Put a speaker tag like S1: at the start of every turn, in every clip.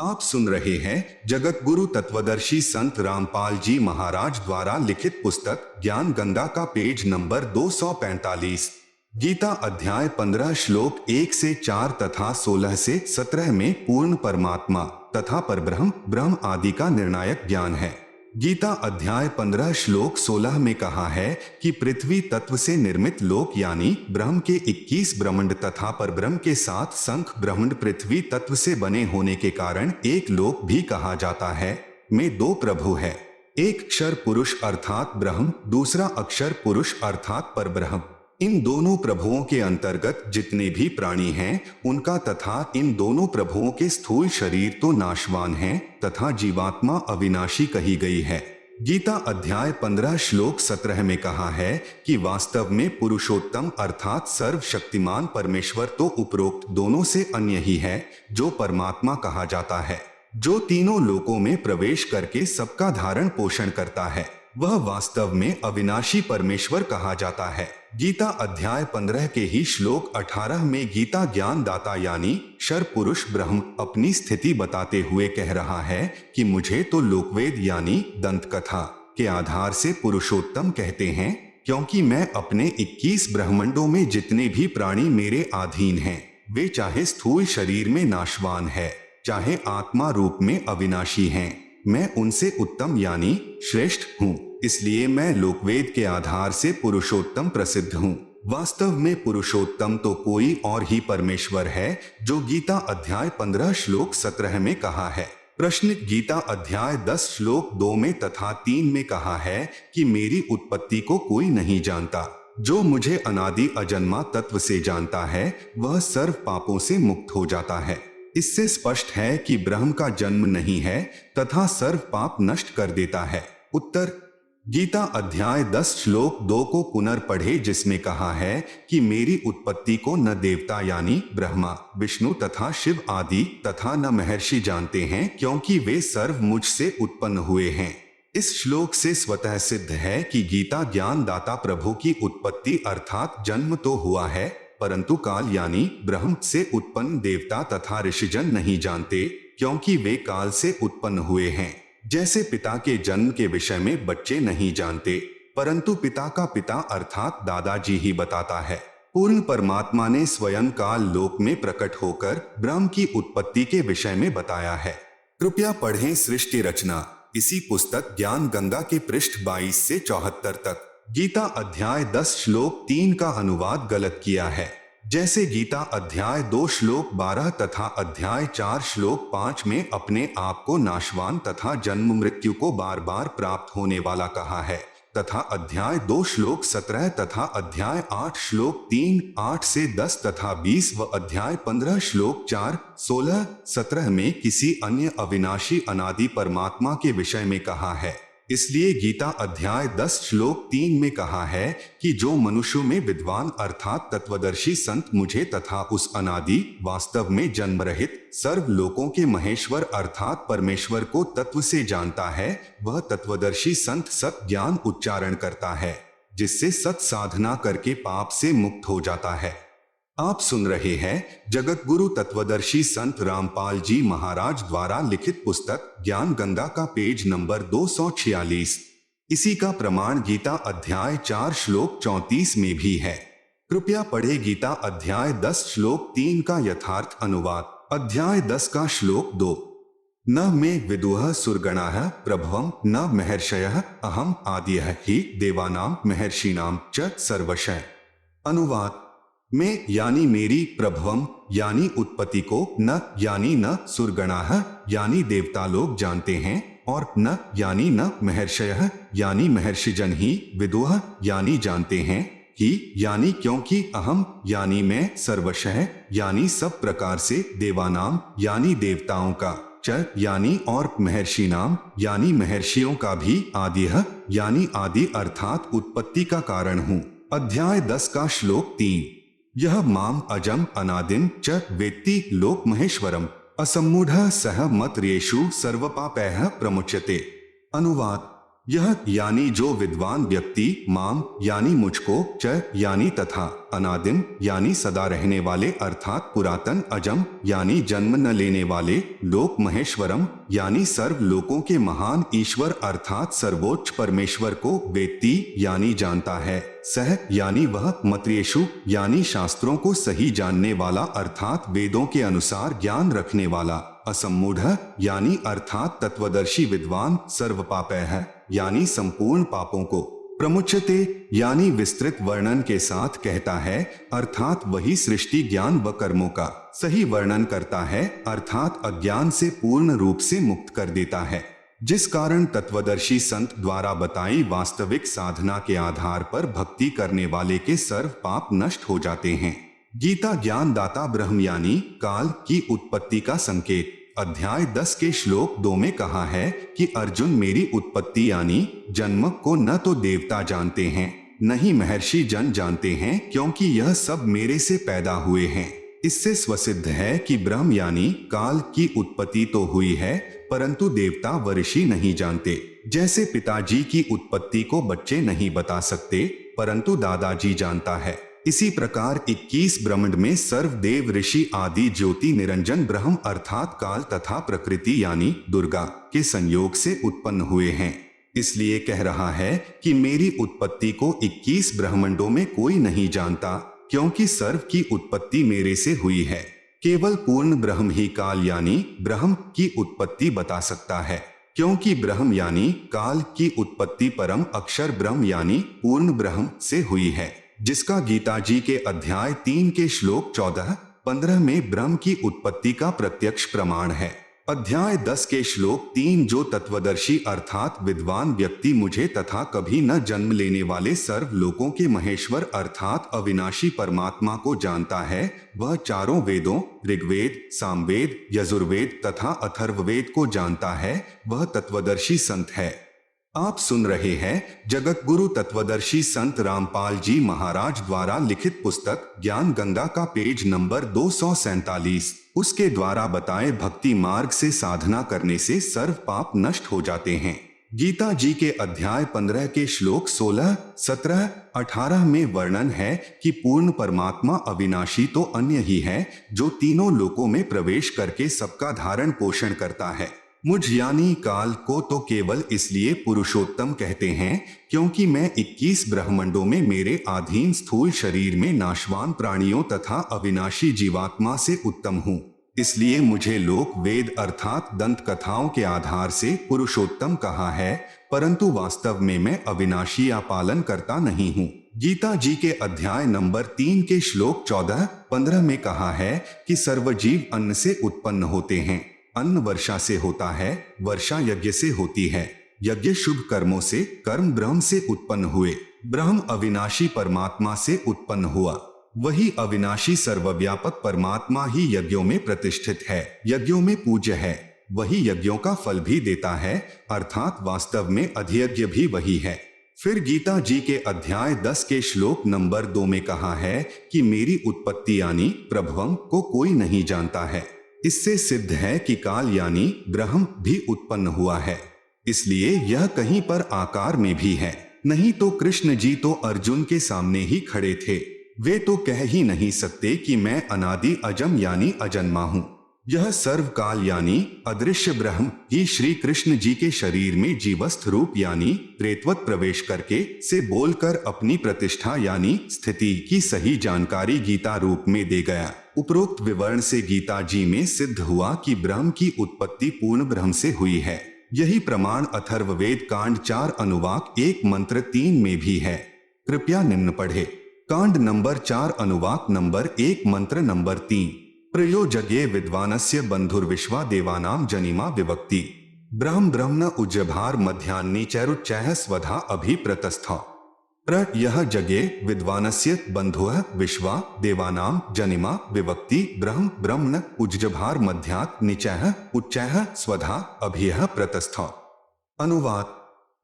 S1: आप सुन रहे हैं जगत गुरु तत्वदर्शी संत रामपाल जी महाराज द्वारा लिखित पुस्तक ज्ञान गंगा का पेज नंबर 245। गीता अध्याय 15 श्लोक 1 से 4 तथा 16 से 17 में पूर्ण परमात्मा तथा परब्रह्म ब्रह्म आदि का निर्णायक ज्ञान है। गीता अध्याय 15 श्लोक 16 में कहा है कि पृथ्वी तत्व से निर्मित लोक यानी ब्रह्म के 21 ब्रह्मांड तथा परब्रह्म के 7 संख ब्रह्मांड पृथ्वी तत्व से बने होने के कारण एक लोक भी कहा जाता है। में दो प्रभु है, एक अक्षर पुरुष अर्थात ब्रह्म, दूसरा अक्षर पुरुष अर्थात परब्रह्म। इन दोनों प्रभुओं के अंतर्गत जितने भी प्राणी हैं उनका तथा इन दोनों प्रभुओं के स्थूल शरीर तो नाशवान हैं तथा जीवात्मा अविनाशी कही गई है। गीता अध्याय 15 श्लोक 17 में कहा है कि वास्तव में पुरुषोत्तम अर्थात सर्वशक्तिमान परमेश्वर तो उपरोक्त दोनों से अन्य ही है, जो परमात्मा कहा जाता है, जो तीनों लोकों में प्रवेश करके सबका धारण पोषण करता है। वह वास्तव में अविनाशी परमेश्वर कहा जाता है। गीता अध्याय 15 के ही श्लोक 18 में गीता ज्ञान दाता यानी क्षर पुरुष ब्रह्म अपनी स्थिति बताते हुए कह रहा है कि मुझे तो लोकवेद यानी दंत कथा के आधार से पुरुषोत्तम कहते हैं, क्योंकि मैं अपने 21 ब्रह्मांडों में जितने भी प्राणी मेरे अधीन हैं, वे चाहे स्थूल शरीर में नाशवान है, चाहे आत्मा रूप में अविनाशी हैं, मैं उनसे उत्तम यानी श्रेष्ठ हूँ। इसलिए मैं लोकवेद के आधार से पुरुषोत्तम प्रसिद्ध हूँ। वास्तव में पुरुषोत्तम तो कोई और ही परमेश्वर है, जो गीता अध्याय 15 श्लोक 17 में कहा है। प्रश्न गीता अध्याय 10 श्लोक 2 में तथा 3 में कहा है कि मेरी उत्पत्ति को कोई नहीं जानता, जो मुझे अनादि अजन्मा तत्व से जानता है वह सर्व पापों से मुक्त हो जाता है। इससे स्पष्ट है कि ब्रह्म का जन्म नहीं है तथा सर्व पाप नष्ट कर देता है। उत्तर गीता अध्याय 10 श्लोक 2 को पुनर्पढ़े, जिसमें कहा है कि मेरी उत्पत्ति को न देवता यानी ब्रह्मा विष्णु तथा शिव आदि तथा न महर्षि जानते हैं, क्योंकि वे सर्व मुझसे उत्पन्न हुए हैं। इस श्लोक से स्वतः सिद्ध है कि गीता ज्ञान दाता प्रभु की उत्पत्ति अर्थात जन्म तो हुआ है, परंतु काल यानी ब्रह्म से उत्पन्न देवता तथा ऋषिजन नहीं जानते, क्योंकि वे काल से उत्पन्न हुए हैं। जैसे पिता के जन्म के विषय में बच्चे नहीं जानते, परंतु पिता का पिता अर्थात दादाजी ही बताता है। पूर्ण परमात्मा ने स्वयं काल लोक में प्रकट होकर ब्रह्म की उत्पत्ति के विषय में बताया है। कृपया पढ़ें सृष्टि रचना, इसी पुस्तक ज्ञान गंगा के पृष्ठ 22 से 74 तक। गीता अध्याय 10 श्लोक 3 का अनुवाद गलत किया है। जैसे गीता अध्याय 2 श्लोक 12 तथा अध्याय 4 श्लोक 5 में अपने आप को नाशवान तथा जन्म मृत्यु को बार बार प्राप्त होने वाला कहा है, तथा अध्याय 2 श्लोक 17 तथा अध्याय 8 श्लोक 3, 8 से 10 तथा 20 व अध्याय 15 श्लोक 4, 16, 17 में किसी अन्य अविनाशी अनादि परमात्मा के विषय में कहा है। इसलिए गीता अध्याय 10 श्लोक 3 में कहा है कि जो मनुष्यों में विद्वान अर्थात तत्वदर्शी संत मुझे तथा उस अनादि वास्तव में जन्म रहित सर्व लोकों के महेश्वर अर्थात परमेश्वर को तत्व से जानता है, वह तत्वदर्शी संत सत ज्ञान उच्चारण करता है, जिससे सत साधना करके पाप से मुक्त हो जाता है। आप सुन रहे हैं जगत गुरु तत्वदर्शी संत रामपाल जी महाराज द्वारा लिखित पुस्तक ज्ञान गंगा का पेज नंबर 246। इसी का प्रमाण गीता अध्याय 4 श्लोक 34 में भी है। कृपया पढ़े गीता अध्याय 10 श्लोक 3 का यथार्थ अनुवाद। अध्याय 10 का श्लोक 2। न मे विदुः सुरगणाः प्रभवं न महर्षयः अहम आद्यः हि देवानां महर्षिणां च सर्वशः। अनुवाद में यानी मेरी, प्रभवम यानी उत्पत्ति को, न यानी न सुरगणाः यानी देवता लोग जानते हैं, और न यानी न महर्षयः यानी महर्षिजन ही, विदुः यानी जानते हैं, ही यानी क्योंकि, अहम यानी मैं, सर्वशः यानी सब प्रकार से, देवानाम यानी देवताओं का, च यानी और, महर्षिनाम यानी महर्षियों का भी, आद्यः यानी आदि अर्थात उत्पत्ति का कारण हूँ। अध्याय 10 का श्लोक 3। यह माम अजम अनादिम च वेत्ति लोक महेश्वरम असम्मूढ़ सह मत रेषु सर्वपापैः प्रमुच्यते। अनुवाद यह यानी जो विद्वान व्यक्ति माम यानी मुझको, च यानी तथा, अनादिम यानी सदा रहने वाले अर्थात पुरातन, अजम यानी जन्म न लेने वाले, लोक महेश्वरम यानी सर्व लोकों के महान ईश्वर अर्थात सर्वोच्च परमेश्वर को वेत्ति यानी जानता है, सह यानी वह, मतयेषु यानी शास्त्रों को सही जानने वाला अर्थात वेदों के अनुसार ज्ञान रखने वाला, असम्मूढ़ यानी अर्थात तत्वदर्शी विद्वान, सर्वपापैः यानी संपूर्ण पापों को, प्रमुच्यते यानी विस्तृत वर्णन के साथ कहता है अर्थात वही सृष्टि ज्ञान व कर्मों का सही वर्णन करता है अर्थात अज्ञान से पूर्ण रूप से मुक्त कर देता है, जिस कारण तत्वदर्शी संत द्वारा बताई वास्तविक साधना के आधार पर भक्ति करने वाले के सर्व पाप नष्ट हो जाते हैं। गीता ज्ञान दाता ब्रह्म यानी काल की उत्पत्ति का संकेत। अध्याय 10 के श्लोक 2 में कहा है कि अर्जुन मेरी उत्पत्ति यानी जन्म को न तो देवता जानते हैं न ही महर्षि जन जानते हैं, क्योंकि यह सब मेरे से पैदा हुए हैं। इससे स्वसिद्ध है कि ब्रह्म यानी काल की उत्पत्ति तो हुई है, परंतु देवता व ऋषि नहीं जानते। जैसे पिताजी की उत्पत्ति को बच्चे नहीं बता सकते, परंतु दादाजी जानता है। इसी प्रकार 21 ब्रह्मांड में सर्व देव ऋषि आदि ज्योति निरंजन ब्रह्म अर्थात काल तथा प्रकृति यानी दुर्गा के संयोग से उत्पन्न हुए हैं। इसलिए कह रहा है कि मेरी उत्पत्ति को 21 ब्रह्मांडों में कोई नहीं जानता, क्योंकि सर्व की उत्पत्ति मेरे से हुई है। केवल पूर्ण ब्रह्म ही काल यानी ब्रह्म की उत्पत्ति बता सकता है, क्योंकि ब्रह्म यानी काल की उत्पत्ति परम अक्षर ब्रह्म यानी पूर्ण ब्रह्म से हुई है, जिसका गीता जी के अध्याय 3 के श्लोक 14-15 में ब्रह्म की उत्पत्ति का प्रत्यक्ष प्रमाण है। अध्याय 10 के श्लोक 3 जो तत्वदर्शी अर्थात विद्वान व्यक्ति मुझे तथा कभी न जन्म लेने वाले सर्व लोकों के महेश्वर अर्थात अविनाशी परमात्मा को जानता है, वह चारों वेदों ऋग्वेद, सामवेद, यजुर्वेद तथा अथर्ववेद को जानता है, वह तत्वदर्शी संत है। आप सुन रहे हैं जगत गुरु तत्वदर्शी संत रामपाल जी महाराज द्वारा लिखित पुस्तक ज्ञान गंगा का पेज नंबर 247। उसके द्वारा बताए भक्ति मार्ग से साधना करने से सर्व पाप नष्ट हो जाते हैं। गीता जी के अध्याय 15 के श्लोक 16, 17, 18 में वर्णन है कि पूर्ण परमात्मा अविनाशी तो अन्य ही है, जो तीनों लोकों में प्रवेश करके सबका धारण पोषण करता है। मुझ यानी काल को तो केवल इसलिए पुरुषोत्तम कहते हैं क्योंकि मैं 21 ब्रह्मांडों में मेरे अधीन स्थूल शरीर में नाशवान प्राणियों तथा अविनाशी जीवात्मा से उत्तम हूँ। इसलिए मुझे लोक वेद अर्थात दंत कथाओं के आधार से पुरुषोत्तम कहा है, परंतु वास्तव में मैं अविनाशी या पालन करता नहीं हूँ। गीता जी के अध्याय नंबर 3 के श्लोक 14-15 में कहा है कि सर्वजीव अन्न से उत्पन्न होते हैं। अन्न वर्षा से होता है, वर्षा यज्ञ से होती है, यज्ञ शुभ कर्मों से, कर्म ब्रह्म से उत्पन्न हुए, ब्रह्म अविनाशी परमात्मा से उत्पन्न हुआ। वही अविनाशी सर्वव्यापक परमात्मा ही यज्ञों में प्रतिष्ठित है, यज्ञों में पूज्य है, वही यज्ञों का फल भी देता है, अर्थात वास्तव में अधियज्ञ भी वही है। फिर गीता जी के अध्याय 10 के श्लोक नंबर 2 में कहा है कि मेरी उत्पत्ति यानी प्रभवम को कोई नहीं जानता है। इससे सिद्ध है कि काल यानी ब्रह्म भी उत्पन्न हुआ है, इसलिए यह कहीं पर आकार में भी है। नहीं तो कृष्ण जी तो अर्जुन के सामने ही खड़े थे, वे तो कह ही नहीं सकते कि मैं अनादि अजम यानी अजन्मा हूँ। यह सर्वकाल यानी अदृश्य ब्रह्म ही श्री कृष्ण जी के शरीर में जीवस्थ रूप यानी प्रेतवत प्रवेश करके से बोलकर अपनी प्रतिष्ठा यानी स्थिति की सही जानकारी गीता रूप में दे गया। उपरोक्त विवरण से गीता जी में सिद्ध हुआ कि ब्रह्म की उत्पत्ति पूर्ण ब्रह्म से हुई है। यही प्रमाण अथर्ववेद कांड 4 अनुवाक 1 मंत्र 3 में भी है। कृपया निम्न पढ़े। कांड नंबर 4 अनुवाक नंबर 1 मंत्र नंबर 3। प्रयोजगे विद्वानस्य बंधुर्विश्वा देवानां जनिमा विवक्ति ब्रह्म ब्रह्मण उज्जभार मध्यान्नी चैरुच्चैः स्वधा अभिप्रतस्था प्र यह जगे विद्वानस्य बंधुः विश्वा देवानां जनिमा विवक्ति ब्रह्म ब्रह्मण उज्जभार मध्यात् निचैः उच्चैः स्वधा अभियः प्रतस्था। अनुवाद।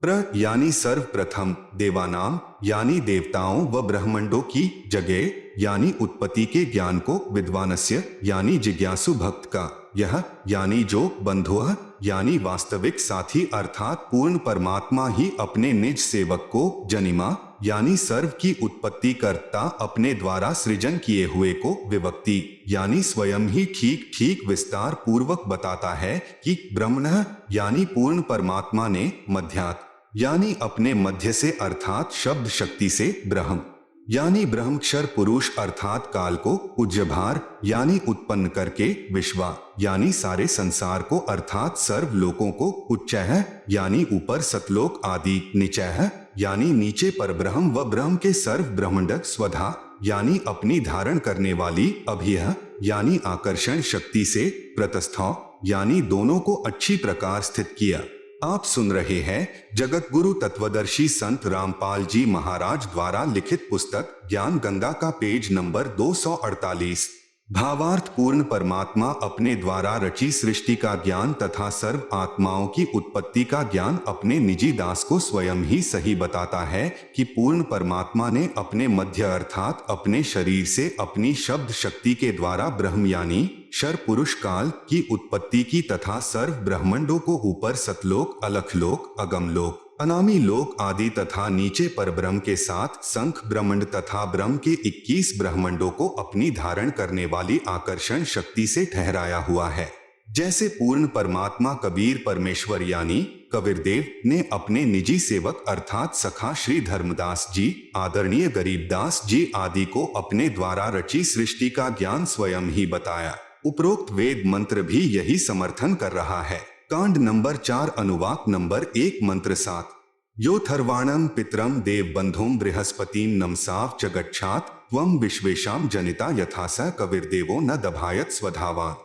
S1: प्र यानी सर्वप्रथम, देवानाम यानी देवताओं व ब्रह्मंडों की, जगे यानी उत्पत्ति के ज्ञान को, विद्वानस्य यानी जिज्ञासु भक्त का, यह यानी जो, बंधुः यानी वास्तविक साथी अर्थात पूर्ण परमात्मा ही अपने निज सेवक को जनिमा यानी सर्व की उत्पत्ति करता अपने द्वारा सृजन किए हुए को विभक्ति यानी स्वयं ही ठीक ठीक विस्तार पूर्वक बताता है कि ब्रह्मण यानी पूर्ण परमात्मा ने मध्यात् यानी अपने मध्य से अर्थात शब्द शक्ति से ब्रह्म यानी ब्रह्मक्षर पुरुष अर्थात काल को उज्जभार यानी उत्पन्न करके विश्वा यानी सारे संसार को अर्थात सर्व लोकों को उच्चैः यानी ऊपर सतलोक आदि नीचैः यानी नीचे पर ब्रह्म व ब्रह्म के सर्व ब्रह्मंड स्वधा यानी अपनी धारण करने वाली अभियः यानी आकर्षण शक्ति से प्रतस्थौ यानी दोनों को अच्छी प्रकार स्थित किया। आप सुन रहे हैं जगत गुरु तत्वदर्शी संत रामपाल जी महाराज द्वारा लिखित पुस्तक ज्ञान गंगा का पेज नंबर 248। भावार्थ पूर्ण परमात्मा अपने द्वारा रची सृष्टि का ज्ञान तथा सर्व आत्माओं की उत्पत्ति का ज्ञान अपने निजी दास को स्वयं ही सही बताता है कि पूर्ण परमात्मा ने अपने मध्य अर्थात अपने शरीर से अपनी शब्द शक्ति के द्वारा ब्रह्म यानी शर पुरुष काल की उत्पत्ति की तथा सर्व ब्रह्मंडों को ऊपर सतलोक अलखलोक अगमलोक अनामी लोक आदि तथा नीचे पर ब्रह्म के साथ संख ब्रह्मंड तथा ब्रह्म के 21 ब्रह्मंडों को अपनी धारण करने वाली आकर्षण शक्ति से ठहराया हुआ है। जैसे पूर्ण परमात्मा कबीर परमेश्वर यानी कबीरदेव ने अपने निजी सेवक अर्थात सखा श्री धर्मदास जी आदरणीय गरीबदास जी आदि को अपने द्वारा रची सृष्टि का ज्ञान स्वयं ही बताया। उपरोक्त वेद मंत्र भी यही समर्थन कर रहा है। कांड नंबर 4 अनुवाक नंबर 1 मंत्र 7 यो थर्वाणं पितरं देव बंधुम बृहस्पतिं नमसाव च गच्छात् त्वं विश्वेशां जनिता यथा स कविर्देवो न दभायत स्वधावान्।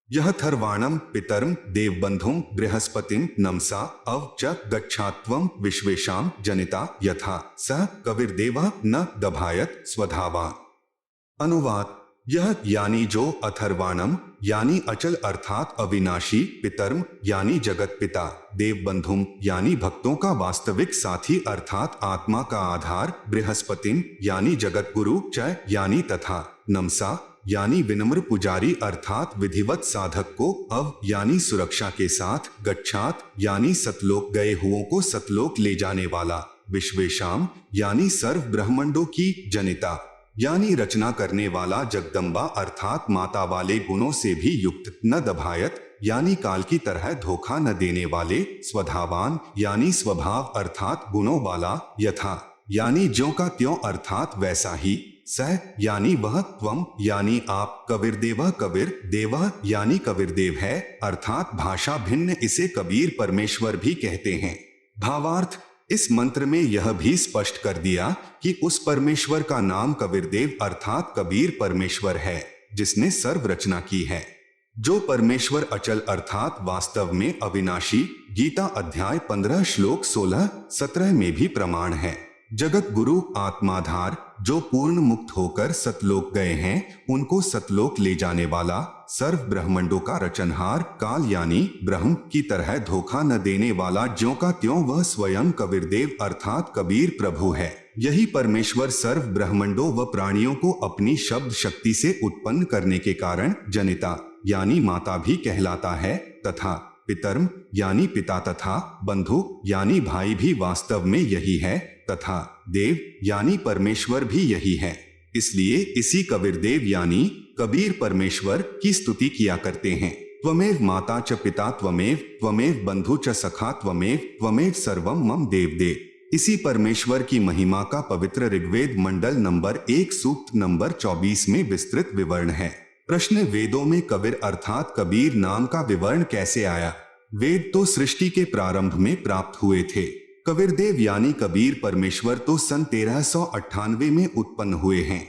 S1: यह थर्वाणं पितरं देव बंधुम बृहस्पतिं नमसा अव च गच्छात् त्वं विश्वेशां जनिता यथा स कविर्देवः न दभायत स्वधावान्। अनुवाद यह यानी जो अथर्वाणम यानी अचल अर्थात अविनाशी पितरम यानी जगत पिता देव बंधुम यानी भक्तों का वास्तविक साथी अर्थात आत्मा का आधार बृहस्पतिम यानी जगत गुरु च यानी तथा नमसा यानी विनम्र पुजारी अर्थात विधिवत साधक को अव यानी सुरक्षा के साथ गच्छात यानी सतलोक गए हुओं को सतलोक ले जाने वाला विश्वेशाम यानी सर्व ब्रह्मंडों की जनिता यानी रचना करने वाला जगदम्बा अर्थात माता वाले गुणों से भी युक्त न दभायत यानी काल की तरह धोखा न देने वाले स्वधावान यानी स्वभाव अर्थात गुणों वाला यथा यानी ज्यों का त्यों अर्थात वैसा ही सह यानी वह त्वम यानी आप कबीरदेव कबीर देवः यानी कबीरदेव है अर्थात भाषा भिन्न इसे कबीर परमेश्वर भी कहते हैं। भावार्थ इस मंत्र में यह भी स्पष्ट कर दिया कि उस परमेश्वर का नाम कबीरदेव अर्थात कबीर परमेश्वर है जिसने सर्व रचना की है। जो परमेश्वर अचल अर्थात वास्तव में अविनाशी गीता अध्याय 15 श्लोक 16-17 में भी प्रमाण है। जगत गुरु आत्माधार जो पूर्ण मुक्त होकर सतलोक गए हैं उनको सतलोक ले जाने वाला सर्व ब्रह्मंडों का रचनहार काल यानी ब्रह्म की तरह धोखा न देने वाला ज्यों का त्यों वह स्वयं कबीरदेव अर्थात कबीर प्रभु है। यही परमेश्वर सर्व ब्रह्मंडों व प्राणियों को अपनी शब्द शक्ति से उत्पन्न करने के कारण जनिता यानी माता भी कहलाता है तथा पितरम यानी पिता तथा बंधु यानी भाई भी वास्तव में यही है तथा देव यानी परमेश्वर भी यही है। इसलिए इसी कबीरदेव यानी कबीर परमेश्वर की स्तुति किया करते हैं। त्वमेव माता च पिता त्वमेव बंधु च सखा त्वमेव सर्वम मम देव। इसी परमेश्वर की महिमा का पवित्र ऋग्वेद मंडल नंबर 1 सूक्त नंबर 24 में विस्तृत विवरण है। प्रश्न वेदों में कबीर अर्थात कबीर नाम का विवरण कैसे आया? वेद तो सृष्टि के प्रारंभ में प्राप्त हुए थे। कबीरदेव यानी कबीर परमेश्वर तो सन 1398 में उत्पन्न हुए हैं।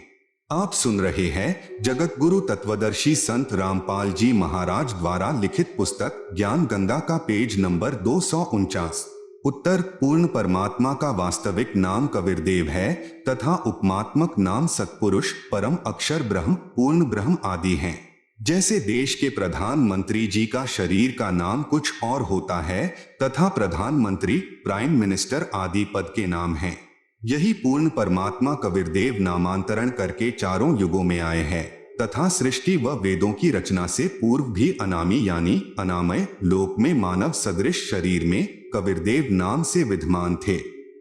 S1: आप सुन रहे हैं जगत गुरु तत्वदर्शी संत रामपाल जी महाराज द्वारा लिखित पुस्तक ज्ञान गंगा का पेज नंबर 249। उत्तर पूर्ण परमात्मा का वास्तविक नाम कबीरदेव है तथा उपमात्मक नाम सत्पुरुष परम अक्षर ब्रह्म पूर्ण ब्रह्म आदि हैं। जैसे देश के प्रधानमंत्री जी का शरीर का नाम कुछ और होता है तथा प्रधानमंत्री प्राइम मिनिस्टर आदि पद के नाम हैं। यही पूर्ण परमात्मा कबीरदेव नामांतरण करके चारों युगों में आए हैं। तथा सृष्टि व वेदों की रचना से पूर्व भी अनामी यानी अनामय लोक में मानव सदृश शरीर में कबीरदेव नाम से विद्यमान थे।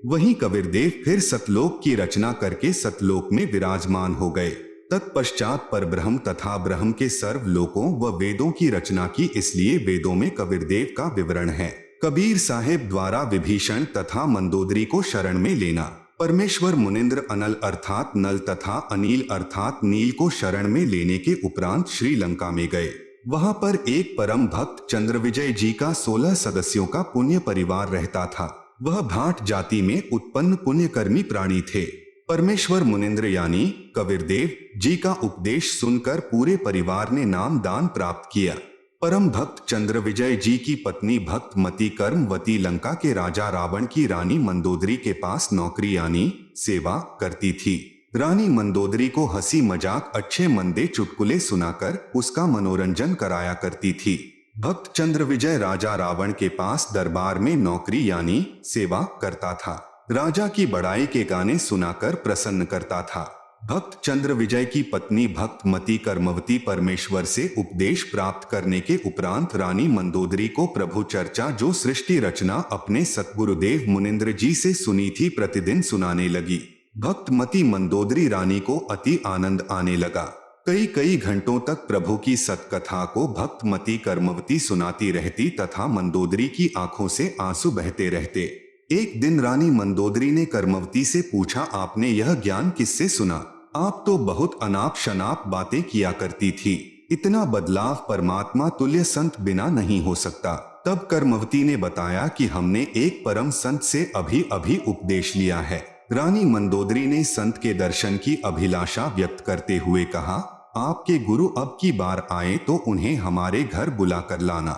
S1: वहीं कबीरदेव फिर सतलोक की रचना करके सतलोक में विराजमान हो गए। तत्पश्चात परब्रह्म तथा ब्रह्म के सर्व लोकों व वेदों की रचना की, इसलिए वेदों में कबीरदेव का विवरण है। कबीर साहेब द्वारा विभीषण तथा मंदोदरी को शरण में लेना। परमेश्वर मुनिंद्र अनल अर्थात नल तथा अनिल अर्थात नील को शरण में लेने के उपरांत श्रीलंका में गए। वहां पर एक परम भक्त चंद्रविजय जी का 16 सदस्यों का पुण्य परिवार रहता था। वह भाट जाति में उत्पन्न पुण्यकर्मी प्राणी थे। परमेश्वर मुनिंद्र यानी कबीरदेव जी का उपदेश सुनकर पूरे परिवार ने नाम दान प्राप्त किया। परम भक्त चंद्रविजय जी की पत्नी भक्तमती कर्मवती लंका के राजा रावण की रानी मंदोदरी के पास नौकरी यानी सेवा करती थी। रानी मंदोदरी को हंसी मजाक अच्छे मंदे चुटकुले सुनाकर उसका मनोरंजन कराया करती थी। भक्त चंद्रविजय राजा रावण के पास दरबार में नौकरी यानी सेवा करता था। राजा की बड़ाई के गाने सुनाकर प्रसन्न करता था। भक्त चंद्रविजय की पत्नी भक्तमती कर्मवती परमेश्वर से उपदेश प्राप्त करने के उपरांत रानी मंदोदरी को प्रभु चर्चा जो सृष्टि रचना अपने सतगुरुदेव मुनिंद्र जी से सुनी थी प्रतिदिन सुनाने लगी। भक्तमती मंदोदरी रानी को अति आनंद आने लगा। कई कई घंटों तक प्रभु की सतकथा को भक्तमती कर्मवती सुनाती रहती तथा मंदोदरी की आंखों से आंसू बहते रहते। एक दिन रानी मंदोदरी ने कर्मवती से पूछा, आपने यह ज्ञान किससे सुना? आप तो बहुत अनाप शनाप बातें किया करती थी। इतना बदलाव परमात्मा तुल्य संत बिना नहीं हो सकता। तब कर्मवती ने बताया कि हमने एक परम संत से अभी अभी उपदेश लिया है। रानी मंदोदरी ने संत के दर्शन की अभिलाषा व्यक्त करते हुए कहा, आपके गुरु अब की बार आए तो उन्हें हमारे घर बुला कर लाना।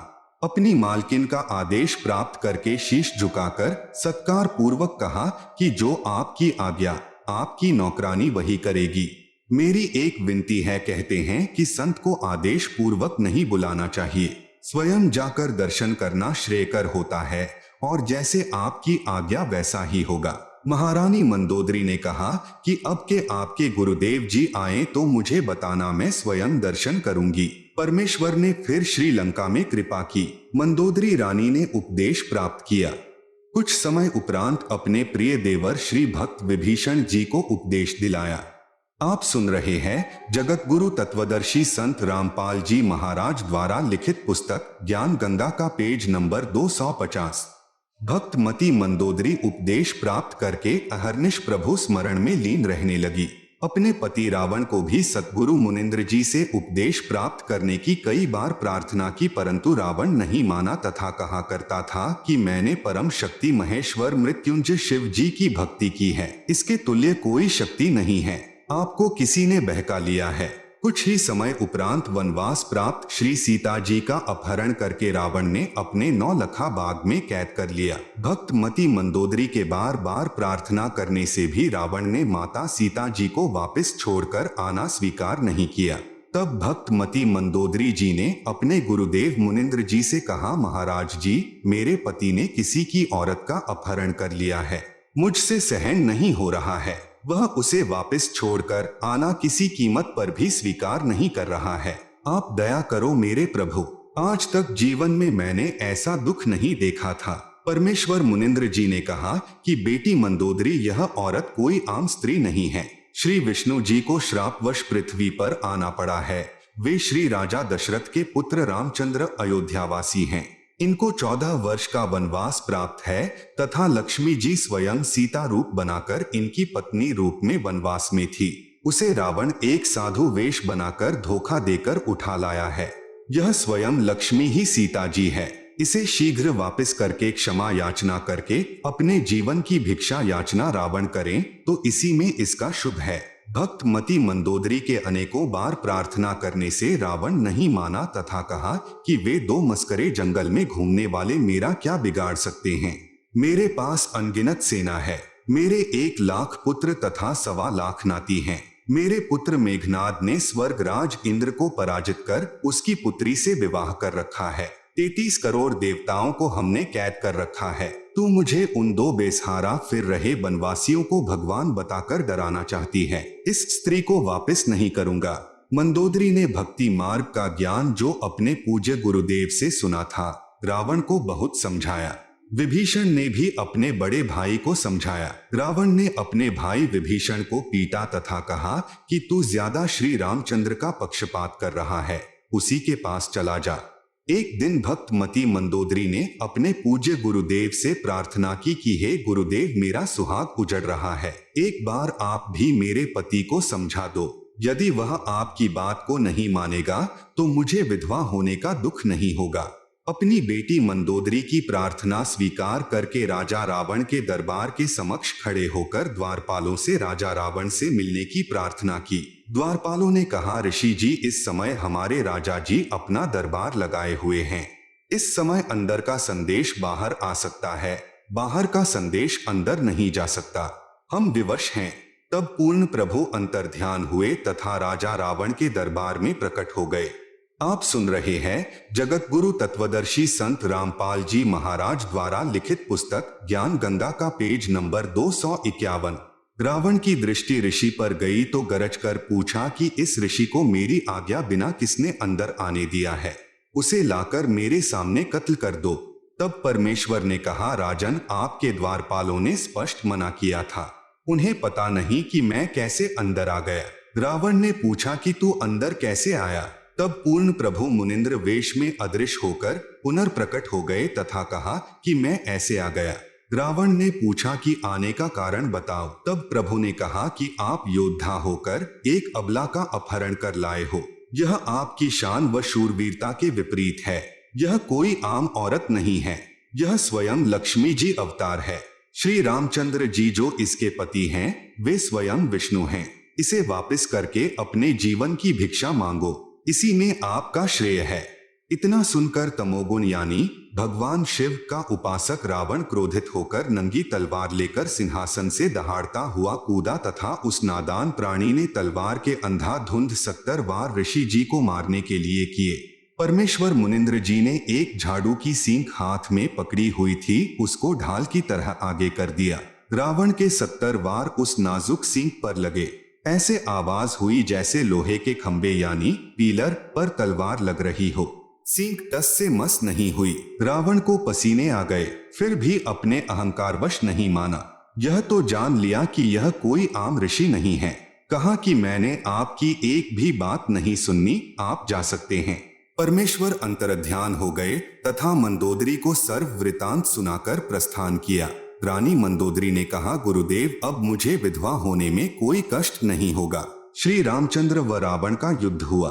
S1: अपनी मालकिन का आदेश प्राप्त करके शीश झुकाकर सत्कार पूर्वक कहा कि जो आपकी आज्ञा आपकी नौकरानी वही करेगी। मेरी एक विनती है, कहते हैं कि संत को आदेश पूर्वक नहीं बुलाना चाहिए, स्वयं जाकर दर्शन करना श्रेयकर होता है और जैसे आपकी आज्ञा वैसा ही होगा। महारानी मंदोदरी ने कहा कि अब के आपके गुरुदेव जी आए तो मुझे बताना, मैं स्वयं दर्शन करूंगी। परमेश्वर ने फिर श्रीलंका में कृपा की। मंदोदरी रानी ने उपदेश प्राप्त किया। कुछ समय उपरांत अपने प्रिय देवर श्री भक्त विभीषण जी को उपदेश दिलाया। आप सुन रहे हैं जगत गुरु तत्वदर्शी संत रामपाल जी महाराज द्वारा लिखित पुस्तक ज्ञान गंगा का पेज नंबर 250। भक्तमती मंदोदरी उपदेश प्राप्त करके अहर्निश प्रभु स्मरण में लीन रहने लगी। अपने पति रावण को भी सतगुरु मुनिंद्र जी से उपदेश प्राप्त करने की कई बार प्रार्थना की, परंतु रावण नहीं माना तथा कहा करता था कि मैंने परम शक्ति महेश्वर मृत्युंजय शिव जी की भक्ति की है, इसके तुल्य कोई शक्ति नहीं है, आपको किसी ने बहका लिया है। कुछ ही समय उपरांत वनवास प्राप्त श्री सीता जी का अपहरण करके रावण ने अपने 9 लखा बाग में कैद कर लिया। भक्तमती मंदोदरी के बार बार प्रार्थना करने से भी रावण ने माता सीता जी को वापस छोड़कर आना स्वीकार नहीं किया। तब भक्तमती मंदोदरी जी ने अपने गुरुदेव मुनिंद्र जी से कहा, महाराज जी, मेरे पति ने किसी की औरत का अपहरण कर लिया है, मुझसे सहन नहीं हो रहा है, वह उसे वापस छोड़कर आना किसी कीमत पर भी स्वीकार नहीं कर रहा है। आप दया करो मेरे प्रभु, आज तक जीवन में मैंने ऐसा दुख नहीं देखा था। परमेश्वर मुनिंद्र जी ने कहा कि बेटी मंदोदरी, यह औरत कोई आम स्त्री नहीं है। श्री विष्णु जी को श्रापवश पृथ्वी पर आना पड़ा है। वे श्री राजा दशरथ के पुत्र रामचंद्र अयोध्यावासी हैं। इनको 14 वर्ष का वनवास प्राप्त है तथा लक्ष्मी जी स्वयं सीता रूप बनाकर इनकी पत्नी रूप में वनवास में थी। उसे रावण एक साधु वेश बनाकर धोखा देकर उठा लाया है। यह स्वयं लक्ष्मी ही सीता जी है। इसे शीघ्र वापस करके क्षमा याचना करके अपने जीवन की भिक्षा याचना रावण करें तो इसी में इसका शुभ है। भक्तमती मंदोदरी के अनेकों बार प्रार्थना करने से रावण नहीं माना तथा कहा कि वे 2 मस्करे जंगल में घूमने वाले मेरा क्या बिगाड़ सकते हैं। मेरे पास अनगिनत सेना है, मेरे 1 लाख पुत्र तथा 1.25 लाख नाती हैं। मेरे पुत्र मेघनाद ने स्वर्गराज इंद्र को पराजित कर उसकी पुत्री से विवाह कर रखा है। 33 करोड़ देवताओं को हमने कैद कर रखा है। तू मुझे उन 2 बेसहारा फिर रहे वनवासियों को भगवान बताकर डराना चाहती है। इस स्त्री को वापस नहीं करूंगा। मंदोदरी ने भक्ति मार्ग का ज्ञान जो अपने पूज्य गुरुदेव से सुना था रावण को बहुत समझाया। विभीषण ने भी अपने बड़े भाई को समझाया। रावण ने अपने भाई विभीषण को पीटा तथा कहा कि तू ज्यादा श्री रामचंद्र का पक्षपात कर रहा है, उसी के पास चला जा। एक दिन भक्त मती मंदोदरी ने अपने पूज्य गुरुदेव से प्रार्थना की कि हे गुरुदेव, मेरा सुहाग उजड़ रहा है, एक बार आप भी मेरे पति को समझा दो। यदि वह आपकी बात को नहीं मानेगा तो मुझे विधवा होने का दुख नहीं होगा। अपनी बेटी मंदोदरी की प्रार्थना स्वीकार करके राजा रावण के दरबार के समक्ष खड़े होकर द्वारपालों से राजा रावण से मिलने की प्रार्थना की। द्वारपालों ने कहा, ऋषि जी, इस समय हमारे राजा जी अपना दरबार लगाए हुए हैं। इस समय अंदर का संदेश बाहर आ सकता है, बाहर का संदेश अंदर नहीं जा सकता। हम विवश हैं। तब पूर्ण प्रभु अंतर्ध्यान हुए तथा राजा रावण के दरबार में प्रकट हो गए। आप सुन रहे हैं जगत गुरु तत्वदर्शी संत रामपाल जी महाराज द्वारा लिखित पुस्तक ज्ञान गंगा का पेज नंबर 251। रावण की दृष्टि ऋषि पर गई तो गरज कर पूछा कि इस ऋषि को मेरी आज्ञा बिना किसने अंदर आने दिया है, उसे लाकर मेरे सामने कत्ल कर दो। तब परमेश्वर ने कहा, राजन, आपके द्वारपालों ने स्पष्ट मना किया था, उन्हें पता नहीं कि मैं कैसे अंदर आ गया। रावण ने पूछा कि तू अंदर कैसे आया? तब पूर्ण प्रभु मुनिंद्र वेश में अदृश्य होकर पुनर्प्रकट हो गए तथा कहा कि मैं ऐसे आ गया। रावण ने पूछा कि आने का कारण बताओ। तब प्रभु ने कहा कि आप योद्धा होकर एक अबला का अपहरण कर लाए हो। यह आपकी शान व शूरवीरता के विपरीत है। यह कोई आम औरत नहीं है, यह स्वयं लक्ष्मी जी अवतार है। श्री रामचंद्र जी जो इसके पति हैं, वे स्वयं विष्णु हैं। इसे वापस करके अपने जीवन की भिक्षा मांगो, इसी में आपका श्रेय है। इतना सुनकर तमोगुण यानी भगवान शिव का उपासक रावण क्रोधित होकर नंगी तलवार लेकर सिंहासन से दहाड़ता हुआ कूदा तथा उस नादान प्राणी ने तलवार के अंधाधुंध 70 वार ऋषि जी को मारने के लिए किए। परमेश्वर मुनिंद्र जी ने एक झाड़ू की सींग हाथ में पकड़ी हुई थी, उसको ढाल की तरह आगे कर दिया। रावण के 70 वार उस नाजुक सींग पर लगे। ऐसे आवाज हुई जैसे लोहे के खंबे यानी पीलर पर तलवार लग रही हो। सींग टस से मस नहीं हुई। रावण को पसीने आ गए, फिर भी अपने अहंकारवश नहीं माना। यह तो जान लिया कि यह कोई आम ऋषि नहीं है। कहा कि मैंने आपकी एक भी बात नहीं सुननी, आप जा सकते हैं। परमेश्वर अंतर्ध्यान हो गए तथा मंदोदरी को सर्व वृतांत सुनाकर प्रस्थान किया। रानी मंदोदरी ने कहा, गुरुदेव, अब मुझे विधवा होने में कोई कष्ट नहीं होगा। श्री रामचंद्र व रावण का युद्ध हुआ,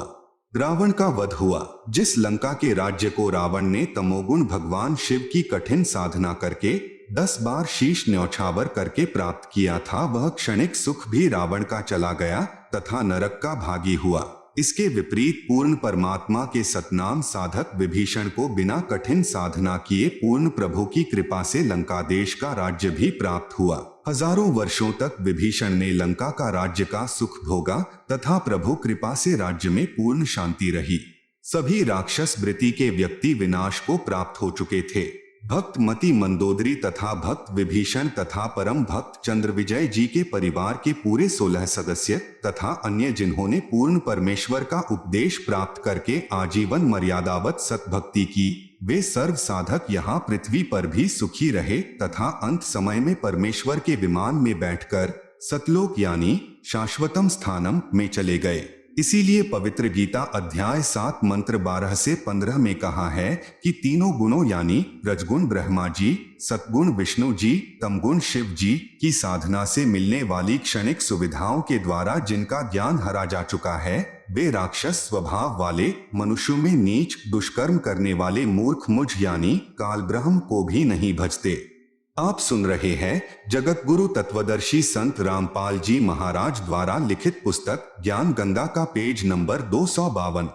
S1: रावण का वध हुआ। जिस लंका के राज्य को रावण ने तमोगुण भगवान शिव की कठिन साधना करके 10 बार शीश न्यौछावर करके प्राप्त किया था, वह क्षणिक सुख भी रावण का चला गया तथा नरक का भागी हुआ। इसके विपरीत पूर्ण परमात्मा के सतनाम साधक विभीषण को बिना कठिन साधना किए पूर्ण प्रभु की कृपा से लंका देश का राज्य भी प्राप्त हुआ। हजारों वर्षों तक विभीषण ने लंका का राज्य का सुख भोगा तथा प्रभु कृपा से राज्य में पूर्ण शांति रही। सभी राक्षस वृत्ति के व्यक्ति विनाश को प्राप्त हो चुके थे। भक्त मती मंदोदरी तथा भक्त विभीषण तथा परम भक्त चंद्रविजय जी के परिवार के पूरे 16 सदस्य तथा अन्य जिन्होंने पूर्ण परमेश्वर का उपदेश प्राप्त करके आजीवन मर्यादावत सतभक्ति की, वे सर्व साधक यहाँ पृथ्वी पर भी सुखी रहे तथा अंत समय में परमेश्वर के विमान में बैठकर सतलोक यानी शाश्वतम स्थानम में चले गए। इसीलिए पवित्र गीता अध्याय 7 मंत्र 12 से 15 में कहा है कि तीनों गुणों यानी रजगुण ब्रह्मा जी, सतगुण विष्णु जी, तमगुण शिव जी की साधना से मिलने वाली क्षणिक सुविधाओं के द्वारा जिनका ज्ञान हरा जा चुका है, वे राक्षस स्वभाव वाले मनुष्यों में नीच दुष्कर्म करने वाले मूर्ख मुझ यानी काल ब्रह्म को भी नहीं भजते। आप सुन रहे हैं जगत गुरु तत्वदर्शी संत रामपाल जी महाराज द्वारा लिखित पुस्तक ज्ञान गंगा का पेज नंबर 252।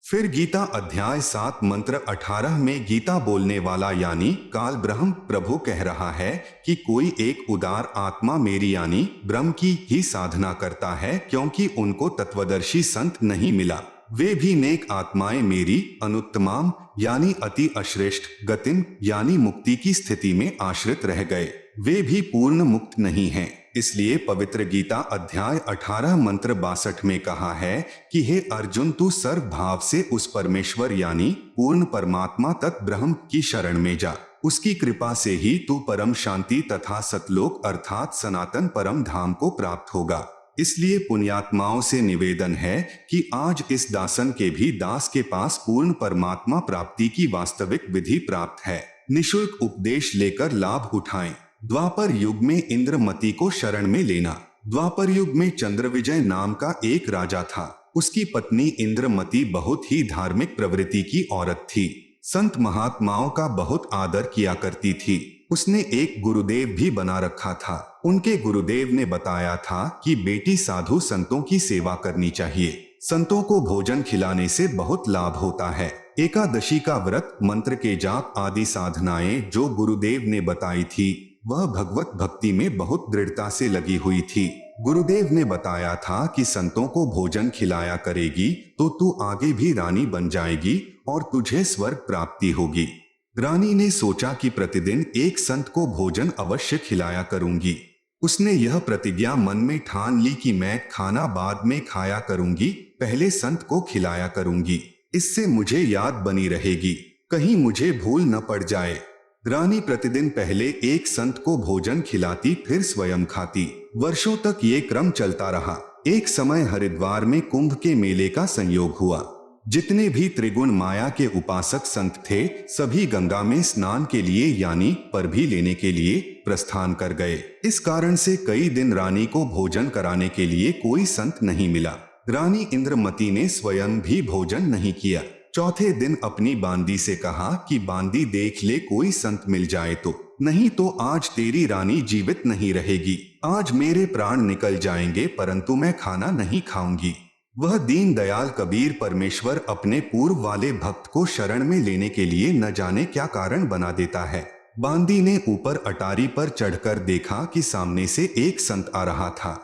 S1: फिर गीता अध्याय 7 मंत्र 18 में गीता बोलने वाला यानी काल ब्रह्म प्रभु कह रहा है कि कोई एक उदार आत्मा मेरी यानी ब्रह्म की ही साधना करता है, क्योंकि उनको तत्वदर्शी संत नहीं मिला। वे भी नेक आत्माएं मेरी अनुत्तमाम यानी अति अश्रेष्ठ गतिन यानी मुक्ति की स्थिति में आश्रित रह गए। वे भी पूर्ण मुक्त नहीं हैं। इसलिए पवित्र गीता अध्याय 18 मंत्र 62 में कहा है कि हे अर्जुन, तू सर्व भाव से उस परमेश्वर यानी पूर्ण परमात्मा तत् ब्रह्म की शरण में जा। उसकी कृपा से ही तू परम शांति तथा सतलोक अर्थात सनातन परम धाम को प्राप्त होगा। इसलिए पुण्यात्माओं से निवेदन है कि आज इस दासन के भी दास के पास पूर्ण परमात्मा प्राप्ति की वास्तविक विधि प्राप्त है। निशुल्क उपदेश लेकर लाभ उठाएं। द्वापर युग में इंद्रमती को शरण में लेना। द्वापर युग में चंद्रविजय नाम का एक राजा था। उसकी पत्नी इंद्रमती बहुत ही धार्मिक प्रवृत्ति की औरत थी। संत महात्माओं का बहुत आदर किया करती थी। उसने एक गुरुदेव भी बना रखा था। उनके गुरुदेव ने बताया था कि बेटी साधु संतों की सेवा करनी चाहिए। संतों को भोजन खिलाने से बहुत लाभ होता है। एकादशी का व्रत, मंत्र के जाप आदि साधनाएं जो गुरुदेव ने बताई थी वह भगवत भक्ति में बहुत दृढ़ता से लगी हुई थी। गुरुदेव ने बताया था कि संतों को भोजन खिलाया करेगी तो तू आगे भी रानी बन जाएगी और तुझे स्वर्ग प्राप्ति होगी। रानी ने सोचा कि प्रतिदिन एक संत को भोजन अवश्य खिलाया करूंगी। उसने यह प्रतिज्ञा मन में ठान ली कि मैं खाना बाद में खाया करूंगी, पहले संत को खिलाया करूंगी। इससे मुझे याद बनी रहेगी, कहीं मुझे भूल न पड़ जाए। रानी प्रतिदिन पहले एक संत को भोजन खिलाती, फिर स्वयं खाती। वर्षों तक ये क्रम चलता रहा। एक समय हरिद्वार में कुंभ के मेले का संयोग हुआ। जितने भी त्रिगुण माया के उपासक संत थे सभी गंगा में स्नान के लिए यानी परभी लेने के लिए प्रस्थान कर गए। इस कारण से कई दिन रानी को भोजन कराने के लिए कोई संत नहीं मिला। रानी इंद्रमती ने स्वयं भी भोजन नहीं किया। चौथे दिन अपनी बांदी से कहा कि बांदी देख ले, कोई संत मिल जाए तो, नहीं तो आज तेरी रानी जीवित नहीं रहेगी। आज मेरे प्राण निकल जाएंगे परंतु मैं खाना नहीं खाऊंगी। वह दीन दयाल कबीर परमेश्वर अपने पूर्व वाले भक्त को शरण में लेने के लिए न जाने क्या कारण बना देता है। बांदी ने ऊपर अटारी पर चढ़कर देखा कि सामने से एक संत आ रहा था।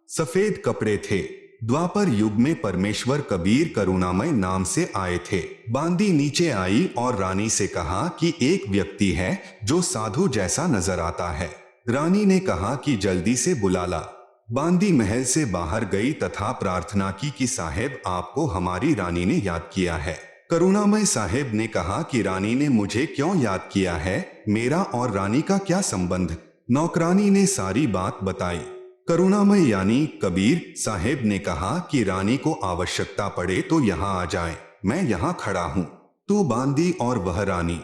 S1: सफेद कपड़े थे। द्वापर युग में परमेश्वर कबीर करुणामय नाम से आए थे। बांदी नीचे आई और रानी से कहा कि एक व्यक्ति है जो साधु जैसा नजर आता है। रानी ने कहा कि जल्दी से बुला ला। बांदी महल से बाहर गई तथा प्रार्थना की कि साहेब, आपको हमारी रानी ने याद किया है। करुणामय साहेब ने कहा कि रानी ने मुझे क्यों याद किया है, मेरा और रानी का क्या संबंध। नौकरानी ने सारी बात बताई। करुणामय यानी कबीर साहेब ने कहा कि रानी को आवश्यकता पड़े तो यहाँ आ जाए, मैं यहाँ खड़ा हूँ। तू बांदी और वह रानी।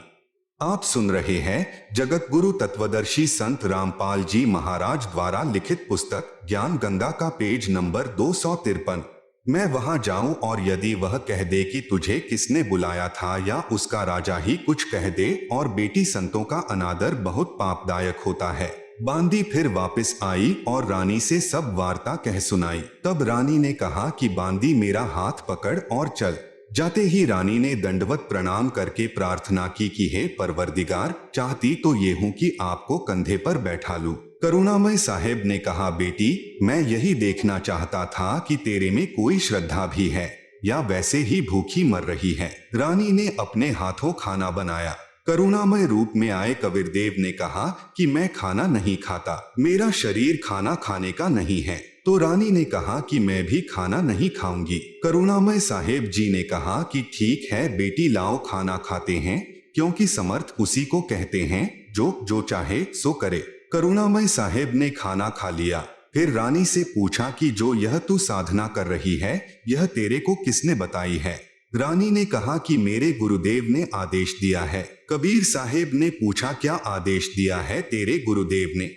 S1: आप सुन रहे हैं जगत गुरु तत्वदर्शी संत रामपाल जी महाराज द्वारा लिखित पुस्तक ज्ञान गंगा का पेज नंबर 253। मैं वहां जाऊं और यदि वह कह दे कि तुझे किसने बुलाया था या उसका राजा ही कुछ कह दे और बेटी संतों का अनादर बहुत पापदायक होता है। बांदी फिर वापस आई और रानी से सब वार्ता कह सुनाई। तब रानी ने कहा कि बांदी मेरा हाथ पकड़ और चल। जाते ही रानी ने दंडवत प्रणाम करके प्रार्थना की कि हे परवरदिगार, चाहती तो ये हूँ कि आपको कंधे पर बैठा लूं। करुणामय साहेब ने कहा, बेटी मैं यही देखना चाहता था कि तेरे में कोई श्रद्धा भी है या वैसे ही भूखी मर रही है। रानी ने अपने हाथों खाना बनाया। करुणामय रूप में आए कबीरदेव ने कहा कि मैं खाना नहीं खाता, मेरा शरीर खाना खाने का नहीं है। तो रानी ने कहा कि मैं भी खाना नहीं खाऊंगी। करुणामय साहेब जी ने कहा कि ठीक है बेटी, लाओ खाना खाते हैं, क्योंकि समर्थ उसी को कहते हैं जो चाहे सो करे। करुणामय साहेब ने खाना खा लिया। फिर रानी से पूछा कि जो यह तू साधना कर रही है यह तेरे को किसने बताई है। रानी ने कहा कि मेरे गुरुदेव ने आदेश दिया है। कबीर साहेब ने पूछा, क्या आदेश दिया है तेरे गुरुदेव ने।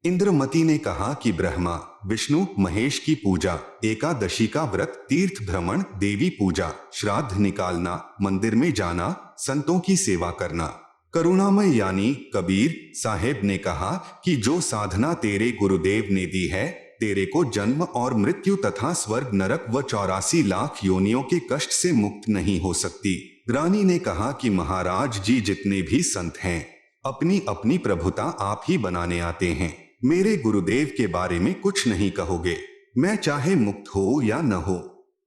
S1: इंद्रमती ने कहा कि ब्रह्मा विष्णु महेश की पूजा, एकादशी का व्रत, तीर्थ भ्रमण, देवी पूजा, श्राद्ध निकालना, मंदिर में जाना, संतों की सेवा करना। करुणामय यानी कबीर साहेब ने कहा कि जो साधना तेरे गुरुदेव ने दी है तेरे को जन्म और मृत्यु तथा स्वर्ग नरक व 84 लाख योनियों के कष्ट से मुक्त नहीं हो सकती। रानी ने कहा कि महाराज जी जितने भी संत हैं अपनी अपनी प्रभुता आप ही बनाने आते हैं। मेरे गुरुदेव के बारे में कुछ नहीं कहोगे, मैं चाहे मुक्त हो या न हो।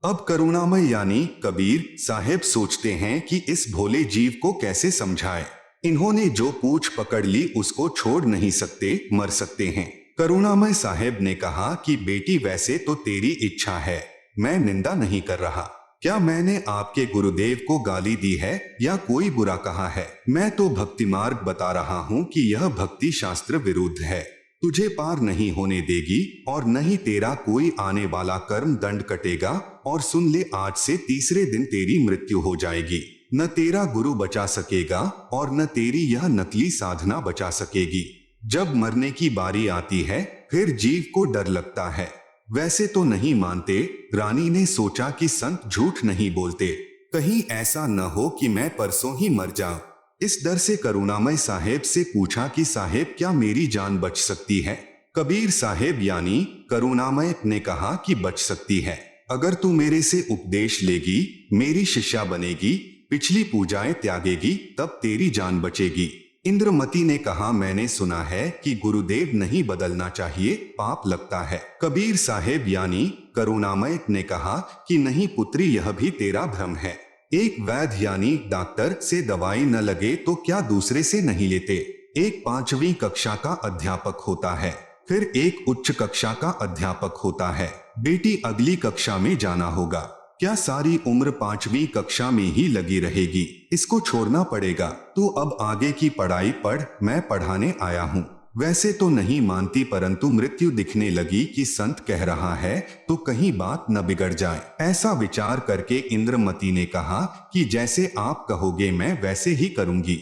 S1: अब करुणामय यानी कबीर साहेब सोचते हैं कि इस भोले जीव को कैसे समझाए। इन्होंने जो पूछ पकड़ ली उसको छोड़ नहीं सकते, मर सकते हैं। करुणामय साहेब ने कहा कि बेटी वैसे तो तेरी इच्छा है, मैं निंदा नहीं कर रहा। क्या मैंने आपके गुरुदेव को गाली दी है या कोई बुरा कहा है? मैं तो भक्ति मार्ग बता रहा हूँ कि यह भक्ति शास्त्र विरुद्ध है, तुझे पार नहीं होने देगी और न ही तेरा कोई आने वाला कर्म दंड कटेगा। और सुन ले, आज से तीसरे दिन तेरी मृत्यु हो जाएगी। न तेरा गुरु बचा सकेगा और न तेरी यह नकली साधना बचा सकेगी। जब मरने की बारी आती है फिर जीव को डर लगता है। वैसे तो नहीं मानते। रानी ने सोचा कि संत झूठ नहीं बोलते, कहीं ऐसा न हो कि मैं परसों ही मर जाऊं। इस डर से करुणामय साहेब से पूछा कि साहेब क्या मेरी जान बच सकती है? कबीर साहेब यानी करुणामय ने कहा कि बच सकती है, अगर तू मेरे से उपदेश लेगी, मेरी शिष्या बनेगी, पिछली पूजाएं त्यागेगी, तब तेरी जान बचेगी। इंद्रमती ने कहा, मैंने सुना है कि गुरुदेव नहीं बदलना चाहिए, पाप लगता है। कबीर साहेब यानी करुणामय ने कहा कि नहीं पुत्री, यह भी तेरा भ्रम है। एक वैद्य यानी डॉक्टर से दवाई न लगे तो क्या दूसरे से नहीं लेते? एक 5वीं कक्षा का अध्यापक होता है, फिर एक उच्च कक्षा का अध्यापक होता है। बेटी अगली कक्षा में जाना होगा, क्या सारी उम्र 5वीं कक्षा में ही लगी रहेगी? इसको छोड़ना पड़ेगा। तू अब आगे की पढ़ाई पढ़, मैं पढ़ाने आया हूँ। वैसे तो नहीं मानती, परंतु मृत्यु दिखने लगी कि संत कह रहा है तो कहीं बात न बिगड़ जाए। ऐसा विचार करके इंद्रमती ने कहा कि जैसे आप कहोगे मैं वैसे ही करूंगी।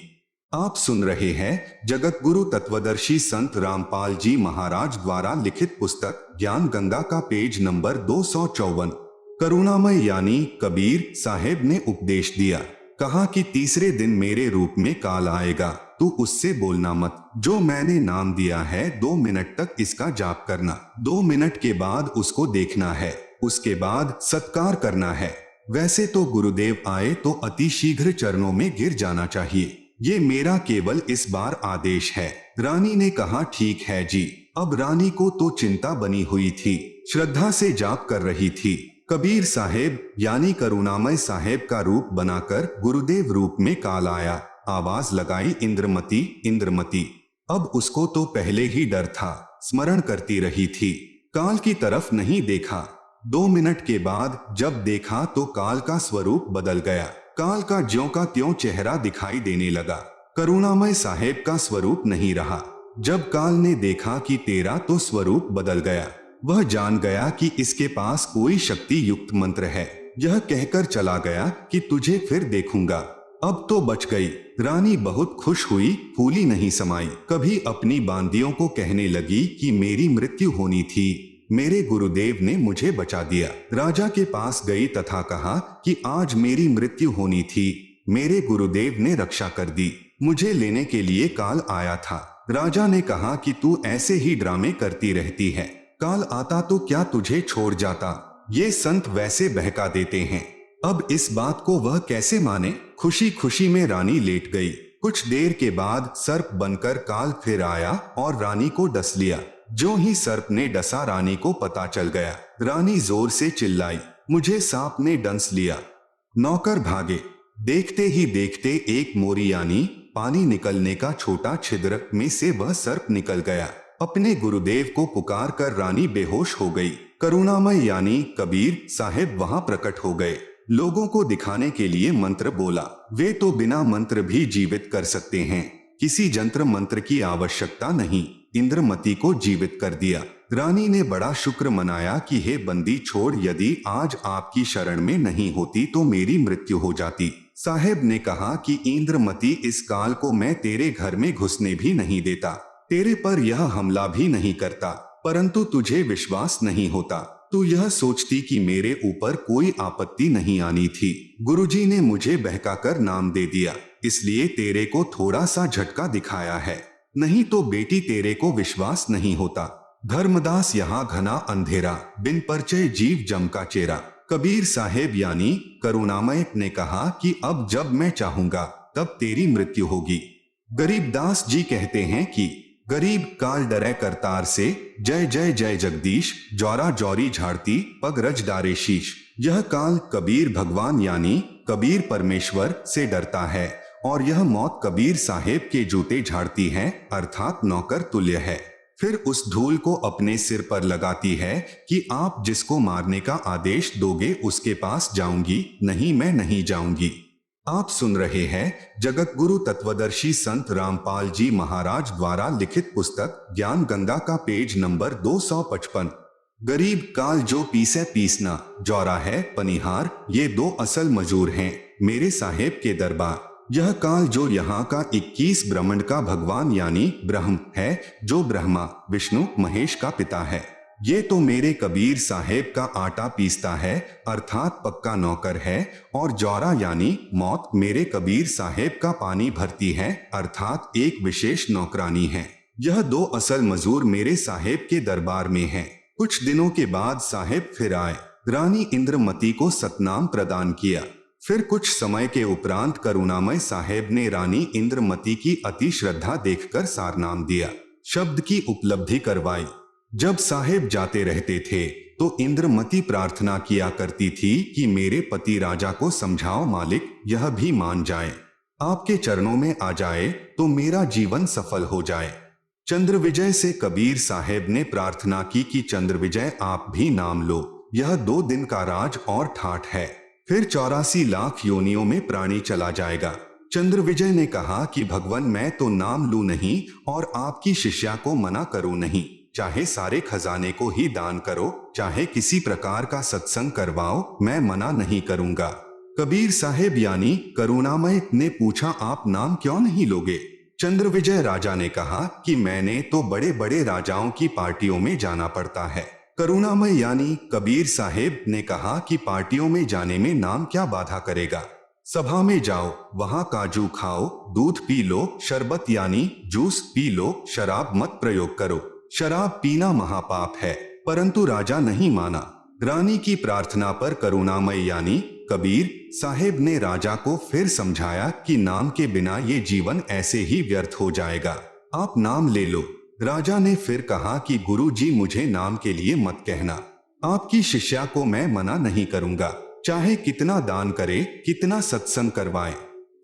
S1: आप सुन रहे हैं जगत गुरु तत्वदर्शी संत रामपाल जी महाराज द्वारा लिखित पुस्तक ज्ञान गंगा का पेज नंबर 254। करुणामय यानी कबीर साहेब ने उपदेश दिया, कहा कि तीसरे दिन मेरे रूप में काल आएगा, तू उससे बोलना मत। जो मैंने नाम दिया है 2 मिनट तक इसका जाप करना, 2 मिनट के बाद उसको देखना है, उसके बाद सत्कार करना है। वैसे तो गुरुदेव आए तो अति शीघ्र चरणों में गिर जाना चाहिए, ये मेरा केवल इस बार आदेश है। रानी ने कहा, ठीक है जी। अब रानी को तो चिंता बनी हुई थी, श्रद्धा से जाप कर रही थी। कबीर साहेब यानी करुणामय साहेब का रूप बनाकर गुरुदेव रूप में काल आया। आवाज लगाई, इंद्रमती इंद्रमती। अब उसको तो पहले ही डर था, स्मरण करती रही थी, काल की तरफ नहीं देखा। 2 मिनट के बाद जब देखा तो काल का स्वरूप बदल गया, काल का ज्यों का त्यों चेहरा दिखाई देने लगा। करुणामय साहेब का स्वरूप नहीं रहा। जब काल ने देखा कि तेरा तो स्वरूप बदल गया, वह जान गया कि इसके पास कोई शक्ति युक्त मंत्र है। यह कहकर चला गया कि तुझे फिर देखूंगा, अब तो बच गई। रानी बहुत खुश हुई, फूली नहीं समाई। कभी अपनी बांदियों को कहने लगी कि मेरी मृत्यु होनी थी, मेरे गुरुदेव ने मुझे बचा दिया। राजा के पास गई तथा कहा कि आज मेरी मृत्यु होनी थी, मेरे गुरुदेव ने रक्षा कर दी, मुझे लेने के लिए काल आया था। राजा ने कहा कि तू ऐसे ही ड्रामे करती रहती है, काल आता तो क्या तुझे छोड़ जाता? ये संत वैसे बहका देते हैं, अब इस बात को वह कैसे माने? खुशी खुशी में रानी लेट गई। कुछ देर के बाद सर्प बनकर काल फिर आया और रानी को डस लिया। जो ही सर्प ने डसा रानी को पता चल गया। रानी जोर से चिल्लाई, मुझे सांप ने डंस लिया। नौकर भागे। देखते ही देखते एक मोरी यानी पानी निकलने का छोटा छिद्र में से वह सर्प निकल गया। अपने गुरुदेव को पुकार कर रानी बेहोश हो गई। करुणामय यानी कबीर साहेब वहां प्रकट हो गए। लोगों को दिखाने के लिए मंत्र बोला। वे तो बिना मंत्र भी जीवित कर सकते हैं, किसी जंत्र मंत्र की आवश्यकता नहीं। इंद्रमती को जीवित कर दिया। रानी ने बड़ा शुक्र मनाया कि हे बंदी छोड़, यदि आज आपकी शरण में नहीं होती तो मेरी मृत्यु हो जाती। साहेब ने कहा कि इंद्रमती, इस काल को मैं तेरे घर में घुसने भी नहीं देता, तेरे पर यह हमला भी नहीं करता, परंतु तुझे विश्वास नहीं होता। तू यह सोचती कि मेरे ऊपर कोई आपत्ति नहीं आनी थी। गुरुजी ने मुझे बहकाकर नाम दे दिया, इसलिए तेरे को थोड़ा सा झटका दिखाया है, नहीं तो बेटी तेरे को विश्वास नहीं होता। धर्मदास यहाँ घना अंधेरा, बिन परिचय जीव जम का चेहरा। कबीर साहेब यानी करुणामय ने कहा कि अब जब मैं चाहूंगा तब तेरी मृत्यु होगी। गरीबदास जी कहते हैं कि गरीब काल डरे करतार से, जय जय जय जगदीश, जौरा जौरी झाड़ती पग रज डारे शीश। यह काल कबीर भगवान यानी कबीर परमेश्वर से डरता है और यह मौत कबीर साहेब के जूते झाड़ती है, अर्थात नौकर तुल्य है। फिर उस धूल को अपने सिर पर लगाती है कि आप जिसको मारने का आदेश दोगे उसके पास जाऊंगी, नहीं मैं नहीं जाऊंगी। आप सुन रहे हैं जगत गुरु तत्वदर्शी संत रामपाल जी महाराज द्वारा लिखित पुस्तक ज्ञान गंगा का पेज नंबर 255। गरीब काल जो पीसे पीसना, जौरा है पनिहार, ये दो असल मजूर हैं मेरे साहेब के दरबार। यह काल जो यहाँ का 21 ब्रह्मांड का भगवान यानी ब्रह्म है, जो ब्रह्मा विष्णु महेश का पिता है, ये तो मेरे कबीर साहेब का आटा पीसता है अर्थात पक्का नौकर है, और जौरा यानी मौत मेरे कबीर साहेब का पानी भरती है अर्थात एक विशेष नौकरानी है। यह दो असल मजूर मेरे साहेब के दरबार में हैं। कुछ दिनों के बाद साहेब फिर आए, रानी इंद्रमती को सतनाम प्रदान किया। फिर कुछ समय के उपरांत करुणामय साहेब ने रानी इंद्रमती की अति श्रद्धा देखकर सारनाम दिया, शब्द की उपलब्धि करवाई। जब साहेब जाते रहते थे तो इंद्रमती प्रार्थना किया करती थी कि मेरे पति राजा को समझाओ मालिक, यह भी मान जाए, आपके चरणों में आ जाए तो मेरा जीवन सफल हो जाए। चंद्र विजय से कबीर साहेब ने प्रार्थना की कि चंद्र विजय आप भी नाम लो, यह 2 दिन का राज और ठाठ है, फिर 84 लाख योनियों में प्राणी चला जाएगा। चंद्र विजय ने कहा कि भगवान मैं तो नाम लूं नहीं और आपकी शिष्या को मना करूं नहीं, चाहे सारे खजाने को ही दान करो, चाहे किसी प्रकार का सत्संग करवाओ, मैं मना नहीं करूंगा। कबीर साहेब यानी करुणामय ने पूछा आप नाम क्यों नहीं लोगे? चंद्र विजय राजा ने कहा कि मैंने तो बड़े बड़े राजाओं की पार्टियों में जाना पड़ता है। करुणामय यानी कबीर साहेब ने कहा कि पार्टियों में जाने में नाम क्या बाधा करेगा, सभा में जाओ, वहां काजू खाओ, दूध पी लो, शरबत यानी जूस पी लो, शराब मत प्रयोग करो, शराब पीना महापाप है। परंतु राजा नहीं माना। रानी की प्रार्थना पर करुणामय यानी कबीर साहेब ने राजा को फिर समझाया कि नाम के बिना ये जीवन ऐसे ही व्यर्थ हो जाएगा, आप नाम ले लो। राजा ने फिर कहा कि गुरुजी मुझे नाम के लिए मत कहना, आपकी शिष्या को मैं मना नहीं करूंगा, चाहे कितना दान करे, कितना सत्संग करवाए।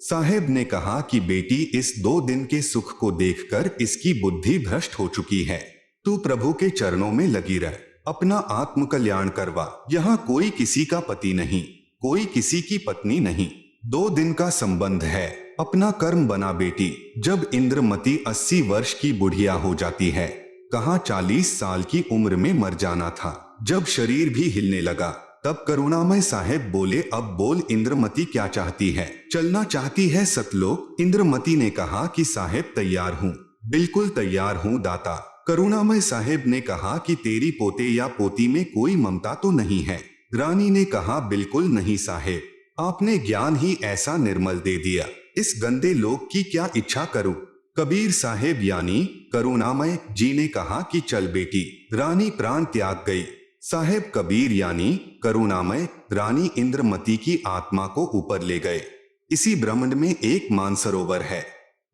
S1: साहेब ने कहा कि बेटी इस 2 दिन के सुख को देखकर इसकी बुद्धि भ्रष्ट हो चुकी है, तू प्रभु के चरणों में लगी रह, अपना आत्म कल्याण करवा। यहाँ कोई किसी का पति नहीं, कोई किसी की पत्नी नहीं, 2 दिन का संबंध है, अपना कर्म बना बेटी। जब इंद्रमती 80 वर्ष की बुढ़िया हो जाती है, कहाँ 40 साल की उम्र में मर जाना था। जब शरीर भी हिलने लगा तब करुणामय साहेब बोले अब बोल इंद्रमती क्या चाहती है, चलना चाहती है सतलोक? इंद्रमती ने कहा कि साहेब तैयार हूँ, बिल्कुल तैयार हूँ दाता। करुणामय साहेब ने कहा कि तेरी पोते या पोती में कोई ममता तो नहीं है? रानी ने कहा बिल्कुल नहीं साहेब, आपने ज्ञान ही ऐसा निर्मल दे दिया, इस गंदे लोक की क्या इच्छा करूं? कबीर साहेब यानी करुणामय जी ने कहा कि चल बेटी। रानी प्राण त्याग गई। साहेब कबीर यानी करुणामय रानी इंद्रमती की आत्मा को ऊपर ले गए। इसी ब्रह्मांड में एक मानसरोवर है।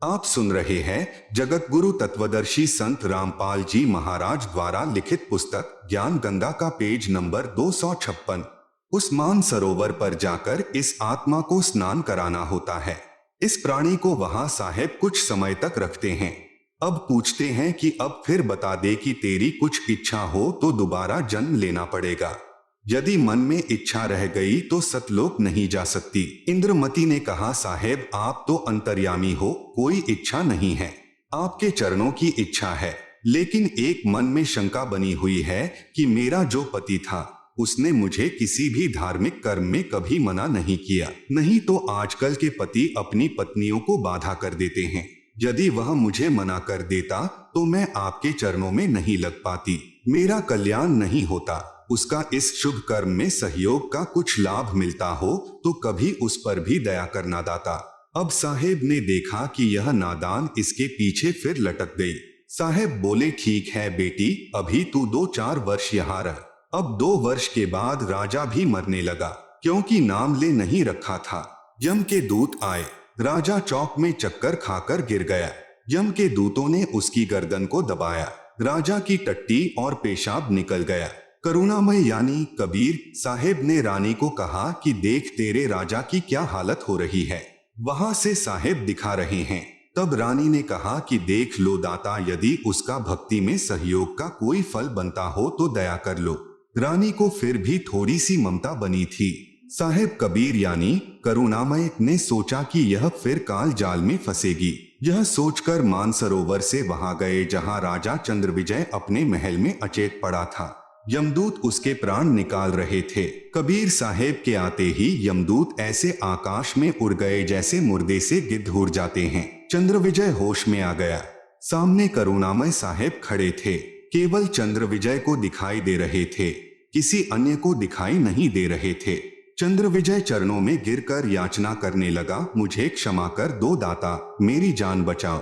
S1: आप सुन रहे हैं जगत गुरु तत्वदर्शी संत रामपाल जी महाराज द्वारा लिखित पुस्तक ज्ञान गंगा का पेज नंबर 256। उस मानसरोवर पर जाकर इस आत्मा को स्नान कराना होता है। इस प्राणी को वहां साहेब कुछ समय तक रखते हैं। अब पूछते हैं कि अब फिर बता दे कि तेरी कुछ इच्छा हो तो दोबारा जन्म लेना पड़ेगा। यदि मन में इच्छा रह गई तो सतलोक नहीं जा सकती। इंद्रमती ने कहा साहेब आप तो अंतर्यामी हो, कोई इच्छा नहीं है, आपके चरणों की इच्छा है, लेकिन एक मन में शंका बनी हुई है कि मेरा जो पति था उसने मुझे किसी भी धार्मिक कर्म में कभी मना नहीं किया, नहीं तो आजकल के पति अपनी पत्नियों को बाधा कर देते हैं। यदि वह मुझे मना कर देता तो मैं आपके चरणों में नहीं लग पाती, मेरा कल्याण नहीं होता। उसका इस शुभ कर्म में सहयोग का कुछ लाभ मिलता हो तो कभी उस पर भी दया करना दाता। अब साहेब ने देखा कि यह नादान इसके पीछे फिर लटक गई। साहेब बोले ठीक है बेटी, अभी तू 2-4 वर्ष यहाँ रह। अब 2 वर्ष के बाद राजा भी मरने लगा, क्योंकि नाम ले नहीं रखा था। यम के दूत आए, राजा चौक में चक्कर खाकर गिर गया। यम के दूतों ने उसकी गर्दन को दबाया, राजा की टट्टी और पेशाब निकल गया। करुणामय यानी कबीर साहेब ने रानी को कहा कि देख तेरे राजा की क्या हालत हो रही है। वहां से साहेब दिखा रहे हैं। तब रानी ने कहा कि देख लो दाता, यदि उसका भक्ति में सहयोग का कोई फल बनता हो तो दया कर लो। रानी को फिर भी थोड़ी सी ममता बनी थी। साहेब कबीर यानी करुणामय ने सोचा कि यह फिर काल जाल में फंसेगी। यह सोचकर मानसरोवर से वहां गए जहां राजा चंद्रविजय अपने महल में अचेत पड़ा था। यमदूत उसके प्राण निकाल रहे थे। कबीर साहेब के आते ही यमदूत ऐसे आकाश में उड़ गए जैसे मुर्दे से गिद्ध उड़ जाते हैं। चंद्रविजय होश में आ गया। सामने करुणामय साहेब खड़े थे। केवल चंद्रविजय को दिखाई दे रहे थे, किसी अन्य को दिखाई नहीं दे रहे थे। चंद्रविजय चरणों में गिरकर याचना करने लगा, मुझे क्षमा कर दो दाता, मेरी जान बचाओ।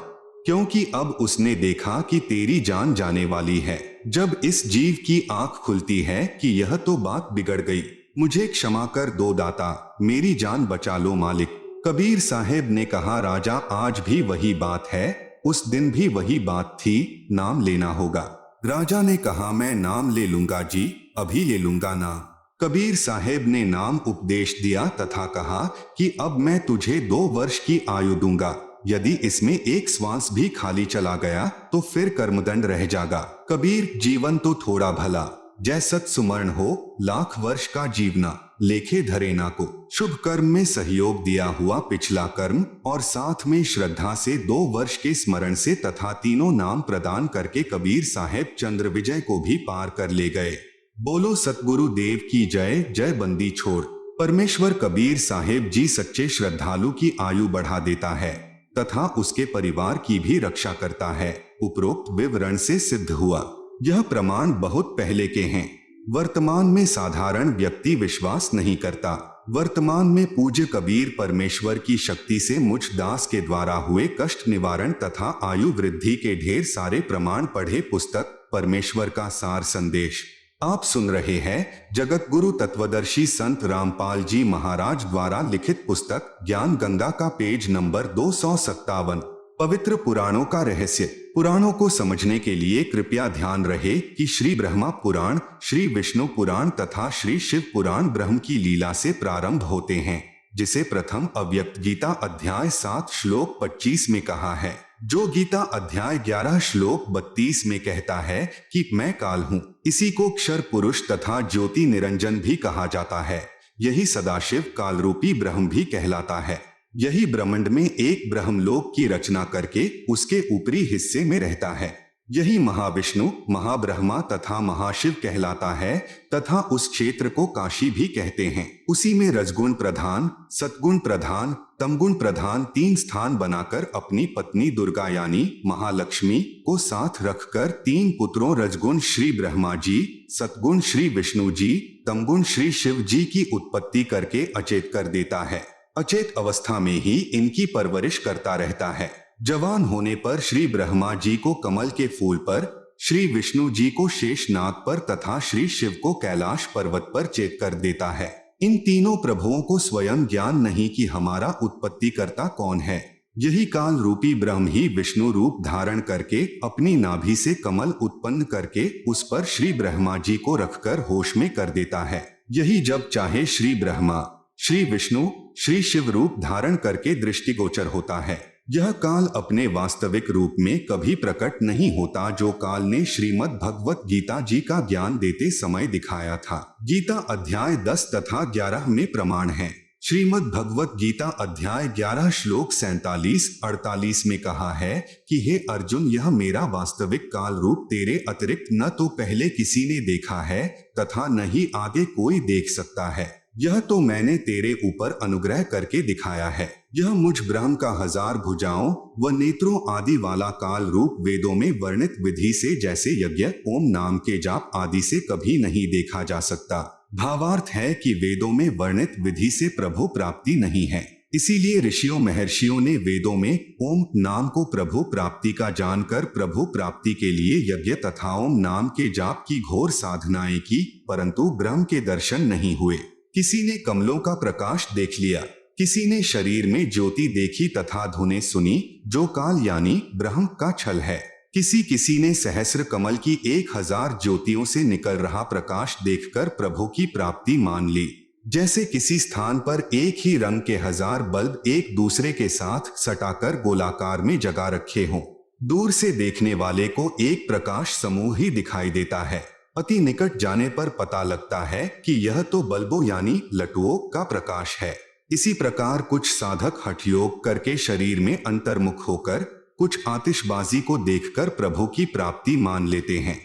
S1: क्योंकि अब उसने देखा कि तेरी जान जाने वाली है। जब इस जीव की आंख खुलती है कि यह तो बात बिगड़ गई। मुझे क्षमा कर दो दाता, मेरी जान बचा लो मालिक। कबीर साहेब ने कहा, राजा आज भी वही बात है, उस दिन भी वही बात थी, नाम लेना होगा। राजा ने कहा, मैं नाम ले लूंगा जी, अभी ले लूंगा नाम। कबीर साहेब ने नाम उपदेश दिया तथा कहा कि अब मैं तुझे 2 वर्ष की आयु दूंगा। यदि इसमें एक श्वास भी खाली चला गया तो फिर कर्मदंड रह जाएगा। कबीर, जीवन तो थोड़ा भला, जैसत सुमरण हो, लाख वर्ष का जीवना, लेखे धरे ना को। शुभ कर्म में सहयोग दिया हुआ पिछला कर्म और साथ में श्रद्धा से 2 वर्ष के स्मरण से तथा तीनों नाम प्रदान करके कबीर साहेब चंद्रविजय को भी पार कर ले गए। बोलो सतगुरु देव की जय। जय बंदी छोड़। परमेश्वर कबीर साहेब जी सच्चे श्रद्धालु की आयु बढ़ा देता है तथा उसके परिवार की भी रक्षा करता है। उपरोक्त विवरण से सिद्ध हुआ। यह प्रमाण बहुत पहले के हैं। वर्तमान में साधारण व्यक्ति विश्वास नहीं करता। वर्तमान में पूज्य कबीर परमेश्वर की शक्ति से मुझ दास के द्वारा हुए कष्ट निवारण तथा आयु वृद्धि के ढेर सारे प्रमाण पढ़े पुस्तक परमेश्वर का सार संदेश आप सुन रहे हैं। जगत गुरु तत्वदर्शी संत रामपाल जी महाराज द्वारा लिखित पुस्तक ज्ञान गंगा का पेज नंबर 257। पवित्र पुराणों का रहस्य। पुराणों को समझने के लिए कृपया ध्यान रहे कि श्री ब्रह्मा पुराण, श्री विष्णु पुराण तथा श्री शिव पुराण ब्रह्म की लीला से प्रारंभ होते हैं, जिसे प्रथम अव्यक्त गीता अध्याय 7 श्लोक 25 में कहा है, जो गीता अध्याय 11 श्लोक 32 में कहता है कि मैं काल हूँ। इसी को क्षर पुरुष तथा ज्योति निरंजन भी कहा जाता है। यही सदाशिव काल रूपी ब्रह्म भी कहलाता है। यही ब्रह्मांड में एक ब्रह्मलोक की रचना करके उसके ऊपरी हिस्से में रहता है। यही महाविष्णु, महाब्रह्मा तथा महाशिव कहलाता है तथा उस क्षेत्र को काशी भी कहते हैं। उसी में रजगुण प्रधान, सतगुण प्रधान, तमगुण प्रधान 3 स्थान बनाकर अपनी पत्नी दुर्गा यानी महालक्ष्मी को साथ रखकर 3 पुत्रों रजगुण श्री ब्रह्मा जी, सतगुण श्री विष्णु जी, तमगुण श्री शिव जी की उत्पत्ति करके अचेत कर देता है। अचेत अवस्था में ही इनकी परवरिश करता रहता है। जवान होने पर श्री ब्रह्मा जी को कमल के फूल पर, श्री विष्णु जी को शेषनाग पर तथा श्री शिव को कैलाश पर्वत पर चेत कर देता है। इन तीनों प्रभुओं को स्वयं ज्ञान नहीं कि हमारा उत्पत्ति करता कौन है। यही काल रूपी ब्रह्म ही विष्णु रूप धारण करके अपनी नाभि से कमल उत्पन्न करके उस पर श्री ब्रह्मा जी को रखकर होश में कर देता है। यही जब चाहे श्री ब्रह्मा, श्री विष्णु, श्री शिव रूप धारण करके दृष्टिगोचर होता है। यह काल अपने वास्तविक रूप में कभी प्रकट नहीं होता, जो काल ने श्रीमद् भगवत गीता जी का ज्ञान देते समय दिखाया था। गीता अध्याय 10 तथा 11 में प्रमाण है। श्रीमद् भगवत गीता अध्याय 11 श्लोक 47-48 में कहा है कि हे अर्जुन, यह मेरा वास्तविक काल रूप तेरे अतिरिक्त न तो पहले किसी ने देखा है तथा न ही आगे कोई देख सकता है। यह तो मैंने तेरे ऊपर अनुग्रह करके दिखाया है। यह मुझ ब्रह्म का 1000 भुजाओं व नेत्रों आदि वाला काल रूप वेदों में वर्णित विधि से जैसे यज्ञ, ओम नाम के जाप आदि से कभी नहीं देखा जा सकता। भावार्थ है कि वेदों में वर्णित विधि से प्रभु प्राप्ति नहीं है। इसीलिए ऋषियों महर्षियों ने वेदों में ओम नाम को प्रभु प्राप्ति का जानकर प्रभु प्राप्ति के लिए यज्ञ तथा ओम नाम के जाप की घोर साधनाएं की, परंतु ब्रह्म के दर्शन नहीं हुए। किसी ने कमलों का प्रकाश देख लिया, किसी ने शरीर में ज्योति देखी तथा धुनें सुनी, जो काल यानी ब्रह्म का छल है। किसी ने सहस्र कमल की 1000 ज्योतियों से निकल रहा प्रकाश देखकर प्रभु की प्राप्ति मान ली। जैसे किसी स्थान पर एक ही रंग के 1000 बल्ब एक दूसरे के साथ सटाकर गोलाकार में जगा रखे हों। दूर से देखने वाले को एक प्रकाश समूह ही दिखाई देता है। अति निकट जाने पर पता लगता है कि यह तो बल्बों यानी लटुओं का प्रकाश है। इसी प्रकार कुछ साधक हठ योग करके शरीर में अंतर्मुख होकर कुछ आतिशबाजी को देखकर प्रभु की प्राप्ति मान लेते हैं।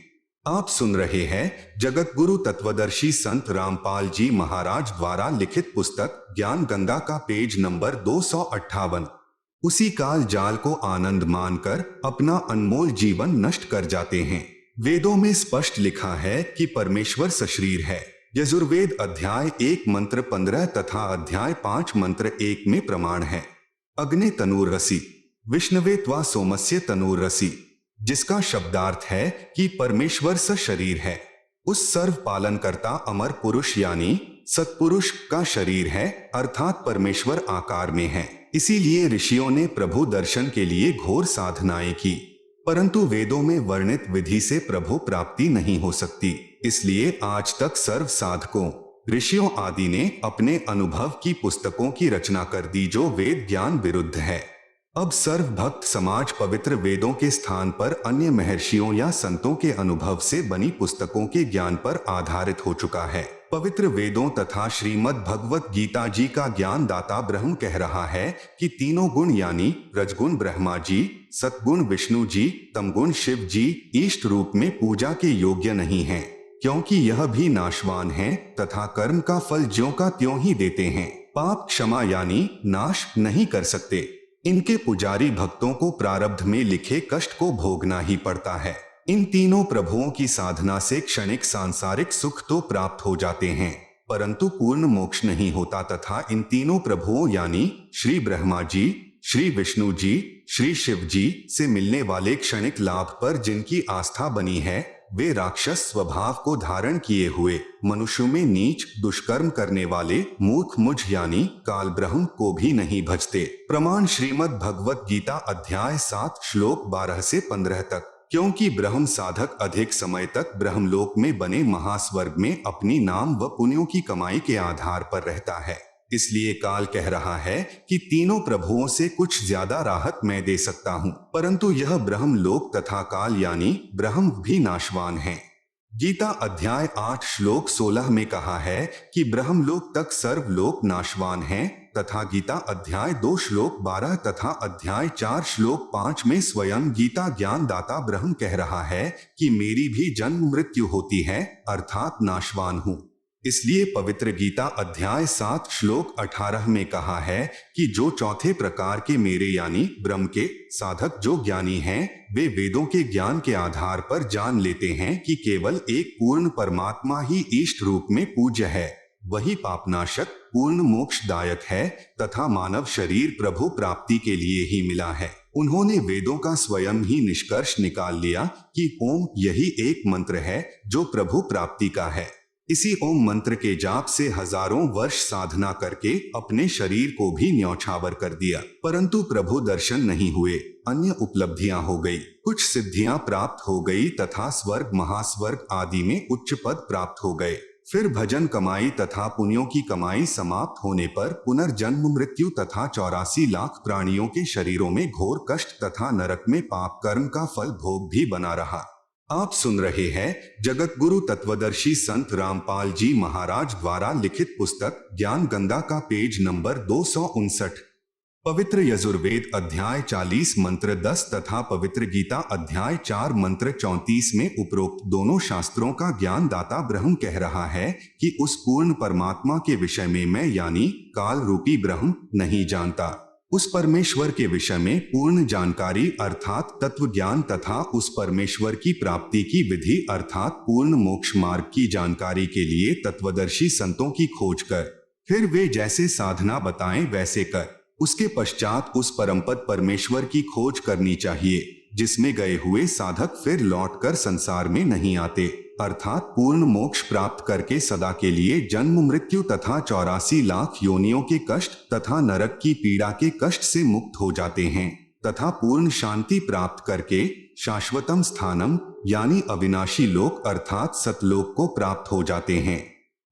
S1: आप सुन रहे हैं जगत गुरु तत्वदर्शी संत रामपाल जी महाराज द्वारा लिखित पुस्तक ज्ञान गंगा का पेज नंबर 258। उसी काल जाल को आनंद मानकर अपना अनमोल जीवन नष्ट कर जाते हैं। वेदों में स्पष्ट लिखा है कि परमेश्वर सशरीर है। यजुर्वेद अध्याय 1 मंत्र 15 तथा अध्याय 5 मंत्र 1 में प्रमाण है। अग्ने तनूरसि विष्णवे त्वा सोमस्य तनूरसि, जिसका शब्दार्थ है कि परमेश्वर सशरीर है। उस सर्व पालन करता अमर पुरुष यानी सत्पुरुष का शरीर है, अर्थात परमेश्वर आकार में है। इसीलिए ऋषियों ने प्रभु दर्शन के लिए घोर साधनाएं की, परंतु वेदों में वर्णित विधि से प्रभु प्राप्ति नहीं हो सकती। इसलिए आज तक सर्व साधकों ऋषियों आदि ने अपने अनुभव की पुस्तकों की रचना कर दी जो वेद ज्ञान विरुद्ध है। अब सर्व भक्त समाज पवित्र वेदों के स्थान पर अन्य महर्षियों या संतों के अनुभव से बनी पुस्तकों के ज्ञान पर आधारित हो चुका है। पवित्र वेदों तथा श्रीमद् भगवत गीता जी का ज्ञान दाता ब्रह्म कह रहा है कि तीनों गुण यानी रजगुण ब्रह्मा जी, सतगुण विष्णु जी, तमगुण शिव जी इष्ट रूप में पूजा के योग्य नहीं हैं, क्योंकि यह भी नाशवान है तथा कर्म का फल ज्यों का त्यों ही देते हैं। पाप क्षमा यानी नाश नहीं कर सकते। इनके पुजारी भक्तों को प्रारब्ध में लिखे कष्ट को भोगना ही पड़ता है। इन तीनों प्रभुओं की साधना से क्षणिक सांसारिक सुख तो प्राप्त हो जाते हैं, परंतु पूर्ण मोक्ष नहीं होता तथा इन तीनों प्रभुओं यानी श्री ब्रह्मा जी, श्री विष्णु जी, श्री शिव जी से मिलने वाले क्षणिक लाभ पर जिनकी आस्था बनी है, वे राक्षस स्वभाव को धारण किए हुए मनुष्यों में नीच दुष्कर्म करने वाले मूर्ख मुझ यानी काल ब्रह्म को भी नहीं भजते। प्रमाण श्रीमद् भगवत गीता अध्याय 7 श्लोक 12 से 15 तक। क्योंकि ब्रह्म साधक अधिक समय तक ब्रह्मलोक में बने महास्वर्ग में अपनी नाम व पुण्यों की कमाई के आधार पर रहता है, इसलिए काल कह रहा है कि तीनों प्रभुओं से कुछ ज्यादा राहत मैं दे सकता हूँ, परंतु यह ब्रह्मलोक तथा काल यानी ब्रह्म भी नाशवान है। गीता अध्याय 8 श्लोक 16 में कहा है कि ब्रह्मलोक तक सर्वलोक नाशवान है, तथा गीता अध्याय 2 श्लोक 12 तथा अध्याय 4 श्लोक 5 में स्वयं गीता ज्ञान दाता ब्रह्म कह रहा है कि मेरी भी जन्म मृत्यु होती है, अर्थात नाशवान हूँ। इसलिए पवित्र गीता अध्याय 7 श्लोक 18 में कहा है कि जो चौथे प्रकार के मेरे यानी ब्रह्म के साधक जो ज्ञानी हैं, वे वेदों के ज्ञान के आधार पर जान लेते हैं कि केवल एक पूर्ण परमात्मा ही इष्ट रूप में पूज्य है, वही पापनाशक पूर्ण मोक्षदायक है तथा मानव शरीर प्रभु प्राप्ति के लिए ही मिला है। उन्होंने वेदों का स्वयं ही निष्कर्ष निकाल लिया कि ओम यही एक मंत्र है जो प्रभु प्राप्ति का है। इसी ओम मंत्र के जाप से हजारों वर्ष साधना करके अपने शरीर को भी न्यौछावर कर दिया, परंतु प्रभु दर्शन नहीं हुए। अन्य उपलब्धियां हो गई, कुछ सिद्धियां प्राप्त हो गई तथा स्वर्ग महास्वर्ग आदि में उच्च पद प्राप्त हो गए। फिर भजन कमाई तथा पुण्यों की कमाई समाप्त होने पर पुनर्जन्म मृत्यु तथा 84 लाख प्राणियों के शरीरों में घोर कष्ट तथा नरक में पाप कर्म का फल भोग भी बना रहा। आप सुन रहे हैं जगत गुरु तत्वदर्शी संत रामपाल जी महाराज द्वारा लिखित पुस्तक ज्ञान गंगा का पेज नंबर 259। पवित्र यजुर्वेद अध्याय 40 मंत्र 10 तथा पवित्र गीता अध्याय 4 मंत्र 34 में उपरोक्त दोनों शास्त्रों का ज्ञान दाता ब्रह्म कह रहा है कि उस पूर्ण परमात्मा के विषय में मैं यानी काल रूपी ब्रह्म नहीं जानता। उस परमेश्वर के विषय में पूर्ण जानकारी अर्थात तत्व ज्ञान तथा उस परमेश्वर की प्राप्ति की विधि अर्थात पूर्ण मोक्ष मार्ग की जानकारी के लिए तत्वदर्शी संतों की खोज कर फिर वे जैसे साधना बताएं वैसे कर उसके पश्चात उस परमपद परमेश्वर की खोज करनी चाहिए, जिसमें गए हुए साधक फिर लौटकर संसार में नहीं आते, अर्थात पूर्ण मोक्ष प्राप्त करके सदा के लिए जन्म मृत्यु तथा 84 लाख योनियों के कष्ट तथा नरक की पीड़ा के कष्ट से मुक्त हो जाते हैं तथा पूर्ण शांति प्राप्त करके शाश्वतम स्थानम यानी अविनाशी लोक अर्थात सतलोक को प्राप्त हो जाते हैं।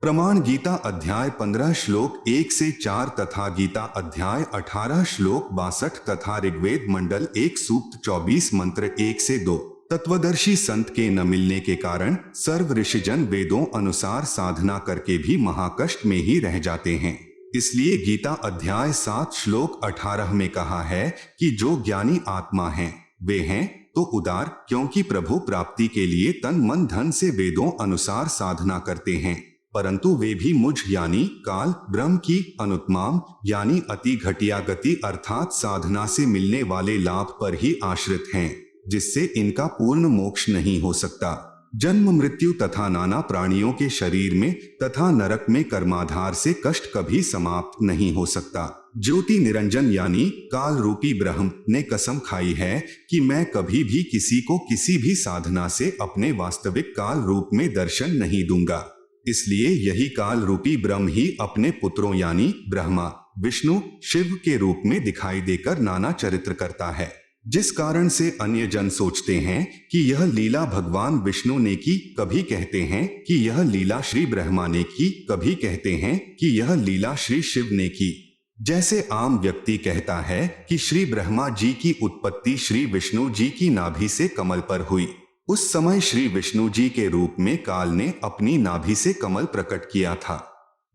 S1: प्रमाण गीता अध्याय 15 श्लोक 1 से 4 तथा गीता अध्याय 18 श्लोक 62 तथा ऋग्वेद मंडल 1 सूक्त 24 मंत्र 1 से 2। तत्वदर्शी संत के न मिलने के कारण सर्व ऋषिजन वेदों अनुसार साधना करके भी महाकष्ट में ही रह जाते हैं। इसलिए गीता अध्याय 7 श्लोक 18 में कहा है कि जो ज्ञानी आत्मा हैं वे हैं तो उदार, क्योंकि प्रभु प्राप्ति के लिए तन मन धन से वेदों अनुसार साधना करते हैं, परंतु वे भी मुझ यानी काल ब्रह्म की अनुत्माम यानी अति घटिया गति अर्थात साधना से मिलने वाले लाभ पर ही आश्रित हैं, जिससे इनका पूर्ण मोक्ष नहीं हो सकता। जन्म मृत्यु तथा नाना प्राणियों के शरीर में तथा नरक में कर्माधार से कष्ट कभी समाप्त नहीं हो सकता। ज्योति निरंजन यानी काल रूपी ब्रह्म ने कसम खाई है कि मैं कभी भी किसी को किसी भी साधना से अपने वास्तविक काल रूप में दर्शन नहीं दूंगा। इसलिए यही काल रूपी ब्रह्म ही अपने पुत्रों यानी ब्रह्मा विष्णु शिव के रूप में दिखाई देकर नाना चरित्र करता है, जिस कारण से अन्य जन सोचते हैं कि यह लीला भगवान विष्णु ने की, कभी कहते हैं कि यह लीला श्री ब्रह्मा ने की, कभी कहते हैं कि यह लीला श्री शिव ने की। जैसे आम व्यक्ति कहता है कि श्री ब्रह्मा जी की उत्पत्ति श्री विष्णु जी की नाभि से कमल पर हुई, उस समय श्री विष्णु जी के रूप में काल ने अपनी नाभि से कमल प्रकट किया था।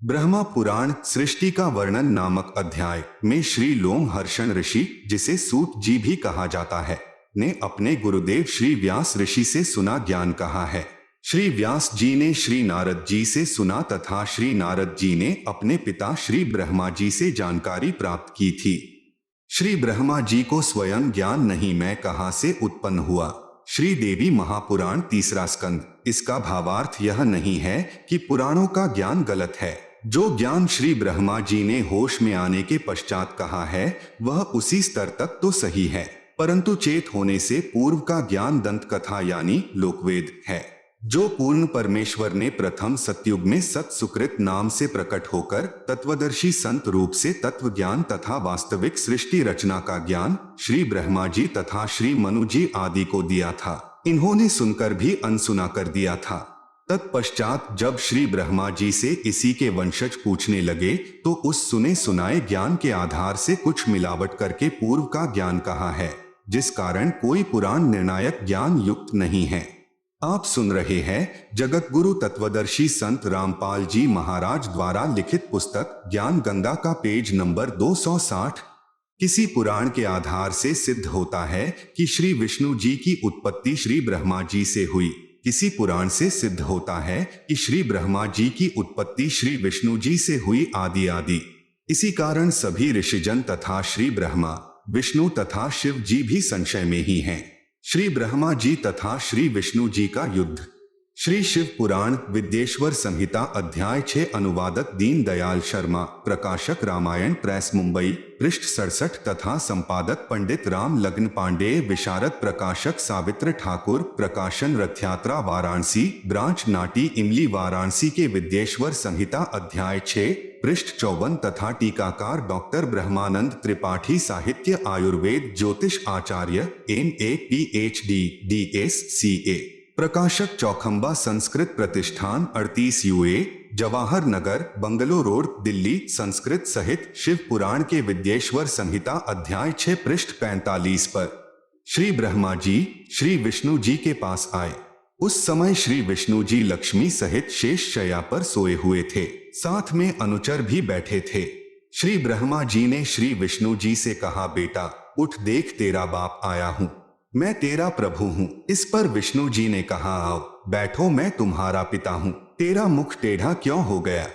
S1: ब्रह्मा पुराण सृष्टि का वर्णन नामक अध्याय में श्री लोम हर्षण ऋषि, जिसे सूत जी भी कहा जाता है, ने अपने गुरुदेव श्री व्यास ऋषि से सुना ज्ञान कहा है। श्री व्यास जी ने श्री नारद जी से सुना तथा श्री नारद जी ने अपने पिता श्री ब्रह्मा जी से जानकारी प्राप्त की थी। श्री ब्रह्मा जी को स्वयं ज्ञान नहीं मैं कहां से उत्पन्न हुआ। श्री देवी महापुराण 3 स्कंद। इसका भावार्थ यह नहीं है कि पुराणों का ज्ञान गलत है। जो ज्ञान श्री ब्रह्मा जी ने होश में आने के पश्चात कहा है वह उसी स्तर तक तो सही है, परंतु चेत होने से पूर्व का ज्ञान दंत कथा यानी लोकवेद है, जो पूर्ण परमेश्वर ने प्रथम सतयुग में सत सुकृत नाम से प्रकट होकर तत्वदर्शी संत रूप से तत्व ज्ञान तथा वास्तविक सृष्टि रचना का ज्ञान श्री ब्रह्मा जी तथा श्री मनु जी आदि को दिया था। इन्होंने सुनकर भी अनसुना कर दिया था। तत्पश्चात जब श्री ब्रह्मा जी से इसी के वंशज पूछने लगे तो उस सुने सुनाए ज्ञान के आधार से कुछ मिलावट करके पूर्व का ज्ञान कहा है, जिस कारण कोई पुराण निर्णायक ज्ञान युक्त नहीं है। आप सुन रहे हैं जगत गुरु तत्वदर्शी संत रामपाल जी महाराज द्वारा लिखित पुस्तक ज्ञान गंगा का पेज नंबर 260। किसी पुराण के आधार से सिद्ध होता है कि श्री विष्णु जी की उत्पत्ति श्री ब्रह्मा जी से हुई। किसी पुराण से सिद्ध होता है कि श्री ब्रह्मा जी की उत्पत्ति श्री विष्णु जी से हुई आदि आदि। इसी कारण सभी ऋषिजन तथा श्री ब्रह्मा विष्णु तथा शिव जी भी संशय में ही हैं। श्री ब्रह्मा जी तथा श्री विष्णु जी का युद्ध। श्री शिव पुराण विद्येश्वर संहिता अध्याय 6 अनुवादक दीन दयाल शर्मा, प्रकाशक रामायण प्रेस मुंबई, पृष्ठ 67 तथा संपादक पंडित राम लग्न पांडेय, विशारद प्रकाशक सावित्र ठाकुर, प्रकाशन रथयात्रा वाराणसी, ब्रांच नाटी इमली वाराणसी के विद्येश्वर संहिता अध्याय 6 पृष्ठ 54 तथा टीकाकार डॉक्टर ब्रह्मानंद त्रिपाठी, साहित्य आयुर्वेद ज्योतिष आचार्य MA PhD DSCA, प्रकाशक चौखंबा संस्कृत प्रतिष्ठान 38 UA, Jawahar Nagar bungalow road Delhi, Sanskrit सहित शिव पुराण के विद्येश्वर संहिता अध्याय 6 पृष्ठ 45 पर श्री ब्रह्मा जी श्री विष्णु जी के पास आए। उस समय श्री विष्णु जी लक्ष्मी सहित शेष शैया पर सोए हुए थे, साथ में अनुचर भी बैठे थे। श्री ब्रह्मा जी ने श्री विष्णु जी से कहा, बेटा उठ, देख तेरा बाप आया हूँ, मैं तेरा प्रभु हूँ। इस पर विष्णु जी ने कहा, आओ बैठो, मैं तुम्हारा पिता हूँ, तेरा मुख टेढ़ा क्यों हो गया।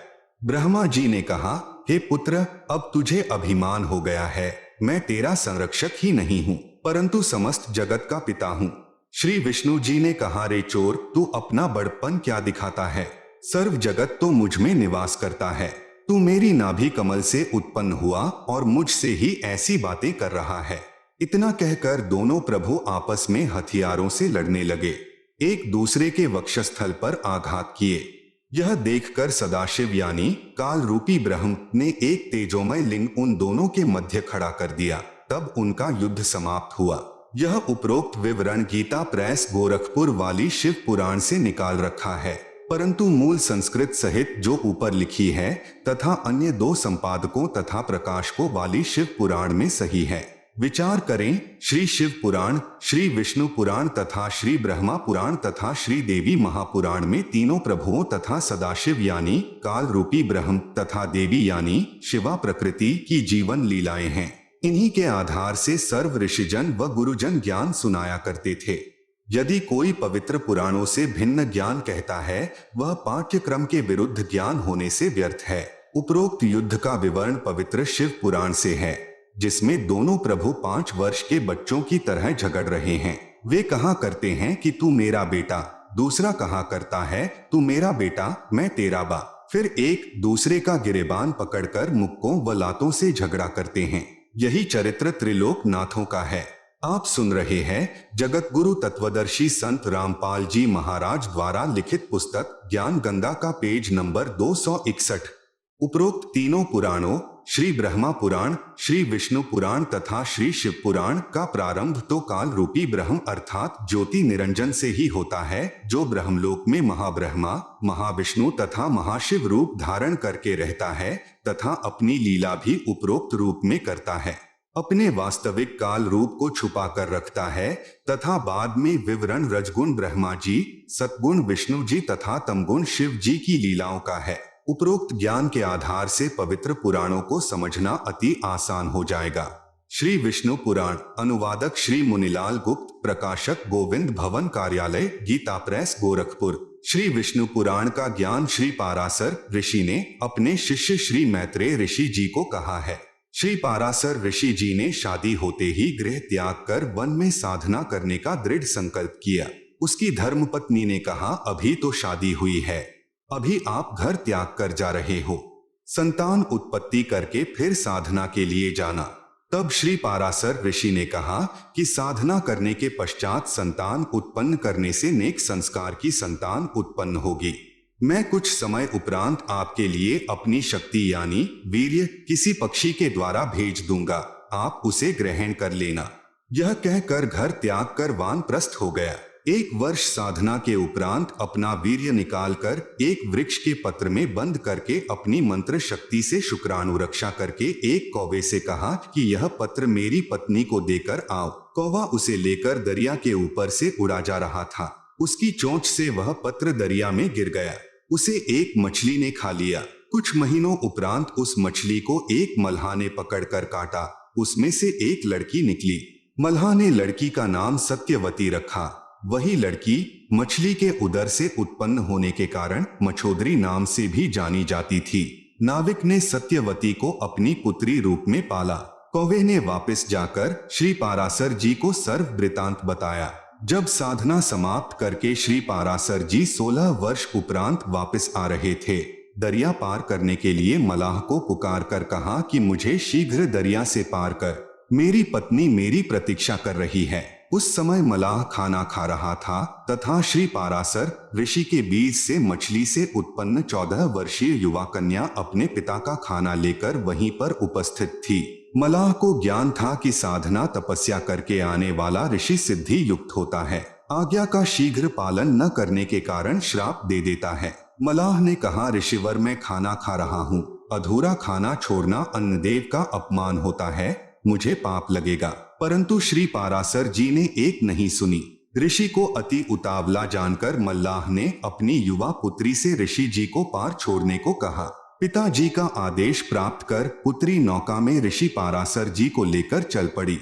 S1: ब्रह्मा जी ने कहा, हे पुत्र, अब तुझे अभिमान हो गया है, मैं तेरा संरक्षक ही नहीं हूँ परंतु समस्त जगत का पिता हूँ। श्री विष्णु जी ने कहा, रे चोर, तू अपना बड़पन क्या दिखाता है, सर्व जगत तो मुझ में निवास करता है, तू मेरी नाभि कमल से उत्पन्न हुआ और मुझसे ही ऐसी बातें कर रहा है। इतना कहकर दोनों प्रभु आपस में हथियारों से लड़ने लगे, एक दूसरे के वक्षस्थल पर आघात किए। यह देखकर सदाशिव यानी काल रूपी ब्रह्म ने एक तेजोमय लिंग उन दोनों के मध्य खड़ा कर दिया, तब उनका युद्ध समाप्त हुआ। यह उपरोक्त विवरण गीता प्रेस गोरखपुर वाली शिव पुराण से निकाल रखा है। परंतु मूल संस्कृत सहित जो ऊपर लिखी है तथा अन्य 2 संपादकों तथा प्रकाशकों वाली शिव पुराण में सही है। विचार करें, श्री शिव पुराण, श्री विष्णु पुराण तथा श्री ब्रह्मा पुराण तथा श्री देवी महापुराण में तीनों प्रभुओं तथा सदाशिव यानी काल रूपी ब्रह्म तथा देवी यानी शिवा प्रकृति की जीवन लीलाएं हैं। इन्हीं के आधार से सर्व ऋषिजन व गुरुजन ज्ञान सुनाया करते थे। यदि कोई पवित्र पुराणों से भिन्न ज्ञान कहता है, वह पाठ्यक्रम के विरुद्ध ज्ञान होने से व्यर्थ है। उपरोक्त युद्ध का विवरण पवित्र शिव पुराण से है, जिसमें दोनों प्रभु 5 वर्ष के बच्चों की तरह झगड़ रहे हैं। वे कहा करते हैं कि तू मेरा बेटा, दूसरा कहा करता है तू मेरा बेटा, मैं तेरा बा। फिर एक दूसरे का गिरेबान पकड़कर मुक्कों व लातों से झगड़ा करते हैं। यही चरित्र त्रिलोक नाथों का है। आप सुन रहे हैं जगत गुरु तत्वदर्शी संत रामपाल जी महाराज द्वारा लिखित पुस्तक ज्ञान गंगा का पेज नंबर 261। उपरोक्त तीनों पुराणों श्री ब्रह्मा पुराण, श्री विष्णु पुराण तथा श्री शिव पुराण का प्रारंभ तो काल रूपी ब्रह्म अर्थात ज्योति निरंजन से ही होता है, जो ब्रह्मलोक में महाब्रह्मा, महाविष्णु तथा महाशिव रूप धारण करके रहता है तथा अपनी लीला भी उपरोक्त रूप में करता है। अपने वास्तविक काल रूप को छुपा कर रखता है तथा बाद में विवरण रजगुण ब्रह्मा जी, सतगुण विष्णु जी तथा तमगुण शिव जी की लीलाओं का है। उपरोक्त ज्ञान के आधार से पवित्र पुराणों को समझना अति आसान हो जाएगा। श्री विष्णु पुराण, अनुवादक श्री मुनिलाल गुप्त, प्रकाशक गोविंद भवन कार्यालय, गीता प्रेस, गोरखपुर। श्री विष्णु पुराण का ज्ञान श्री पाराशर ऋषि ने अपने शिष्य श्री मैत्रेय ऋषि जी को कहा है। श्री पाराशर ऋषि जी ने शादी होते ही गृह त्याग कर वन में साधना करने का दृढ़ संकल्प किया। उसकी धर्मपत्नी ने कहा, अभी तो शादी हुई है, अभी आप घर त्याग कर जा रहे हो, संतान उत्पत्ति करके फिर साधना के लिए जाना। तब श्री पाराशर ऋषि ने कहा कि साधना करने के पश्चात संतान उत्पन्न करने से नेक संस्कार की संतान उत्पन्न होगी। मैं कुछ समय उपरांत आपके लिए अपनी शक्ति यानी वीर्य किसी पक्षी के द्वारा भेज दूंगा, आप उसे ग्रहण कर लेना। यह कहकर घर त्याग कर वानप्रस्थ हो गया। 1 वर्ष साधना के उपरांत अपना वीर्य निकालकर एक वृक्ष के पत्र में बंद करके अपनी मंत्र शक्ति से शुक्राणु रक्षा करके एक कौवे से कहा कि यह पत्र मेरी पत्नी को देकर आओ। कौवा उसे लेकर दरिया के ऊपर से उड़ा जा रहा था। उसकी चोंच से वह पत्र दरिया में गिर गया। उसे एक मछली ने खा लिया। कुछ महीनों उपरांत उस मछली को एक मल्हा ने पकड़कर काटा। उसमें से एक लड़की निकली। मल्हा ने लड़की का नाम सत्यवती रखा। वही लड़की मछली के उदर से उत्पन्न होने के कारण मछोदरी नाम से भी जानी जाती थी। नाविक ने सत्यवती को अपनी पुत्री रूप में पाला। कौवे ने वापस जाकर श्री पाराशर जी को सर्व वृतांत बताया। जब साधना समाप्त करके श्री पाराशर जी 16 वर्ष उपरांत वापस आ रहे थे, दरिया पार करने के लिए मलाह को पुकार कर कहा कि मुझे शीघ्र दरिया से पार कर, मेरी पत्नी मेरी प्रतीक्षा कर रही है। उस समय मलाह खाना खा रहा था तथा श्री पाराशर ऋषि के बीज से मछली से उत्पन्न 14 वर्षीय युवा कन्या अपने पिता का खाना लेकर वहीं पर उपस्थित थी। मलाह को ज्ञान था कि साधना तपस्या करके आने वाला ऋषि सिद्धि युक्त होता है, आज्ञा का शीघ्र पालन न करने के कारण श्राप दे देता है। मलाह ने कहा, ऋषिवर मैं खाना खा रहा हूँ, अधूरा खाना छोड़ना अन्नदेव का अपमान होता है, मुझे पाप लगेगा। परंतु श्री पाराशर जी ने एक नहीं सुनी। ऋषि को अति उतावला जानकर मल्लाह ने अपनी युवा पुत्री से ऋषि जी को पार छोड़ने को कहा। पिताजी का आदेश प्राप्त कर पुत्री नौका में ऋषि पाराशर जी को लेकर चल पड़ी।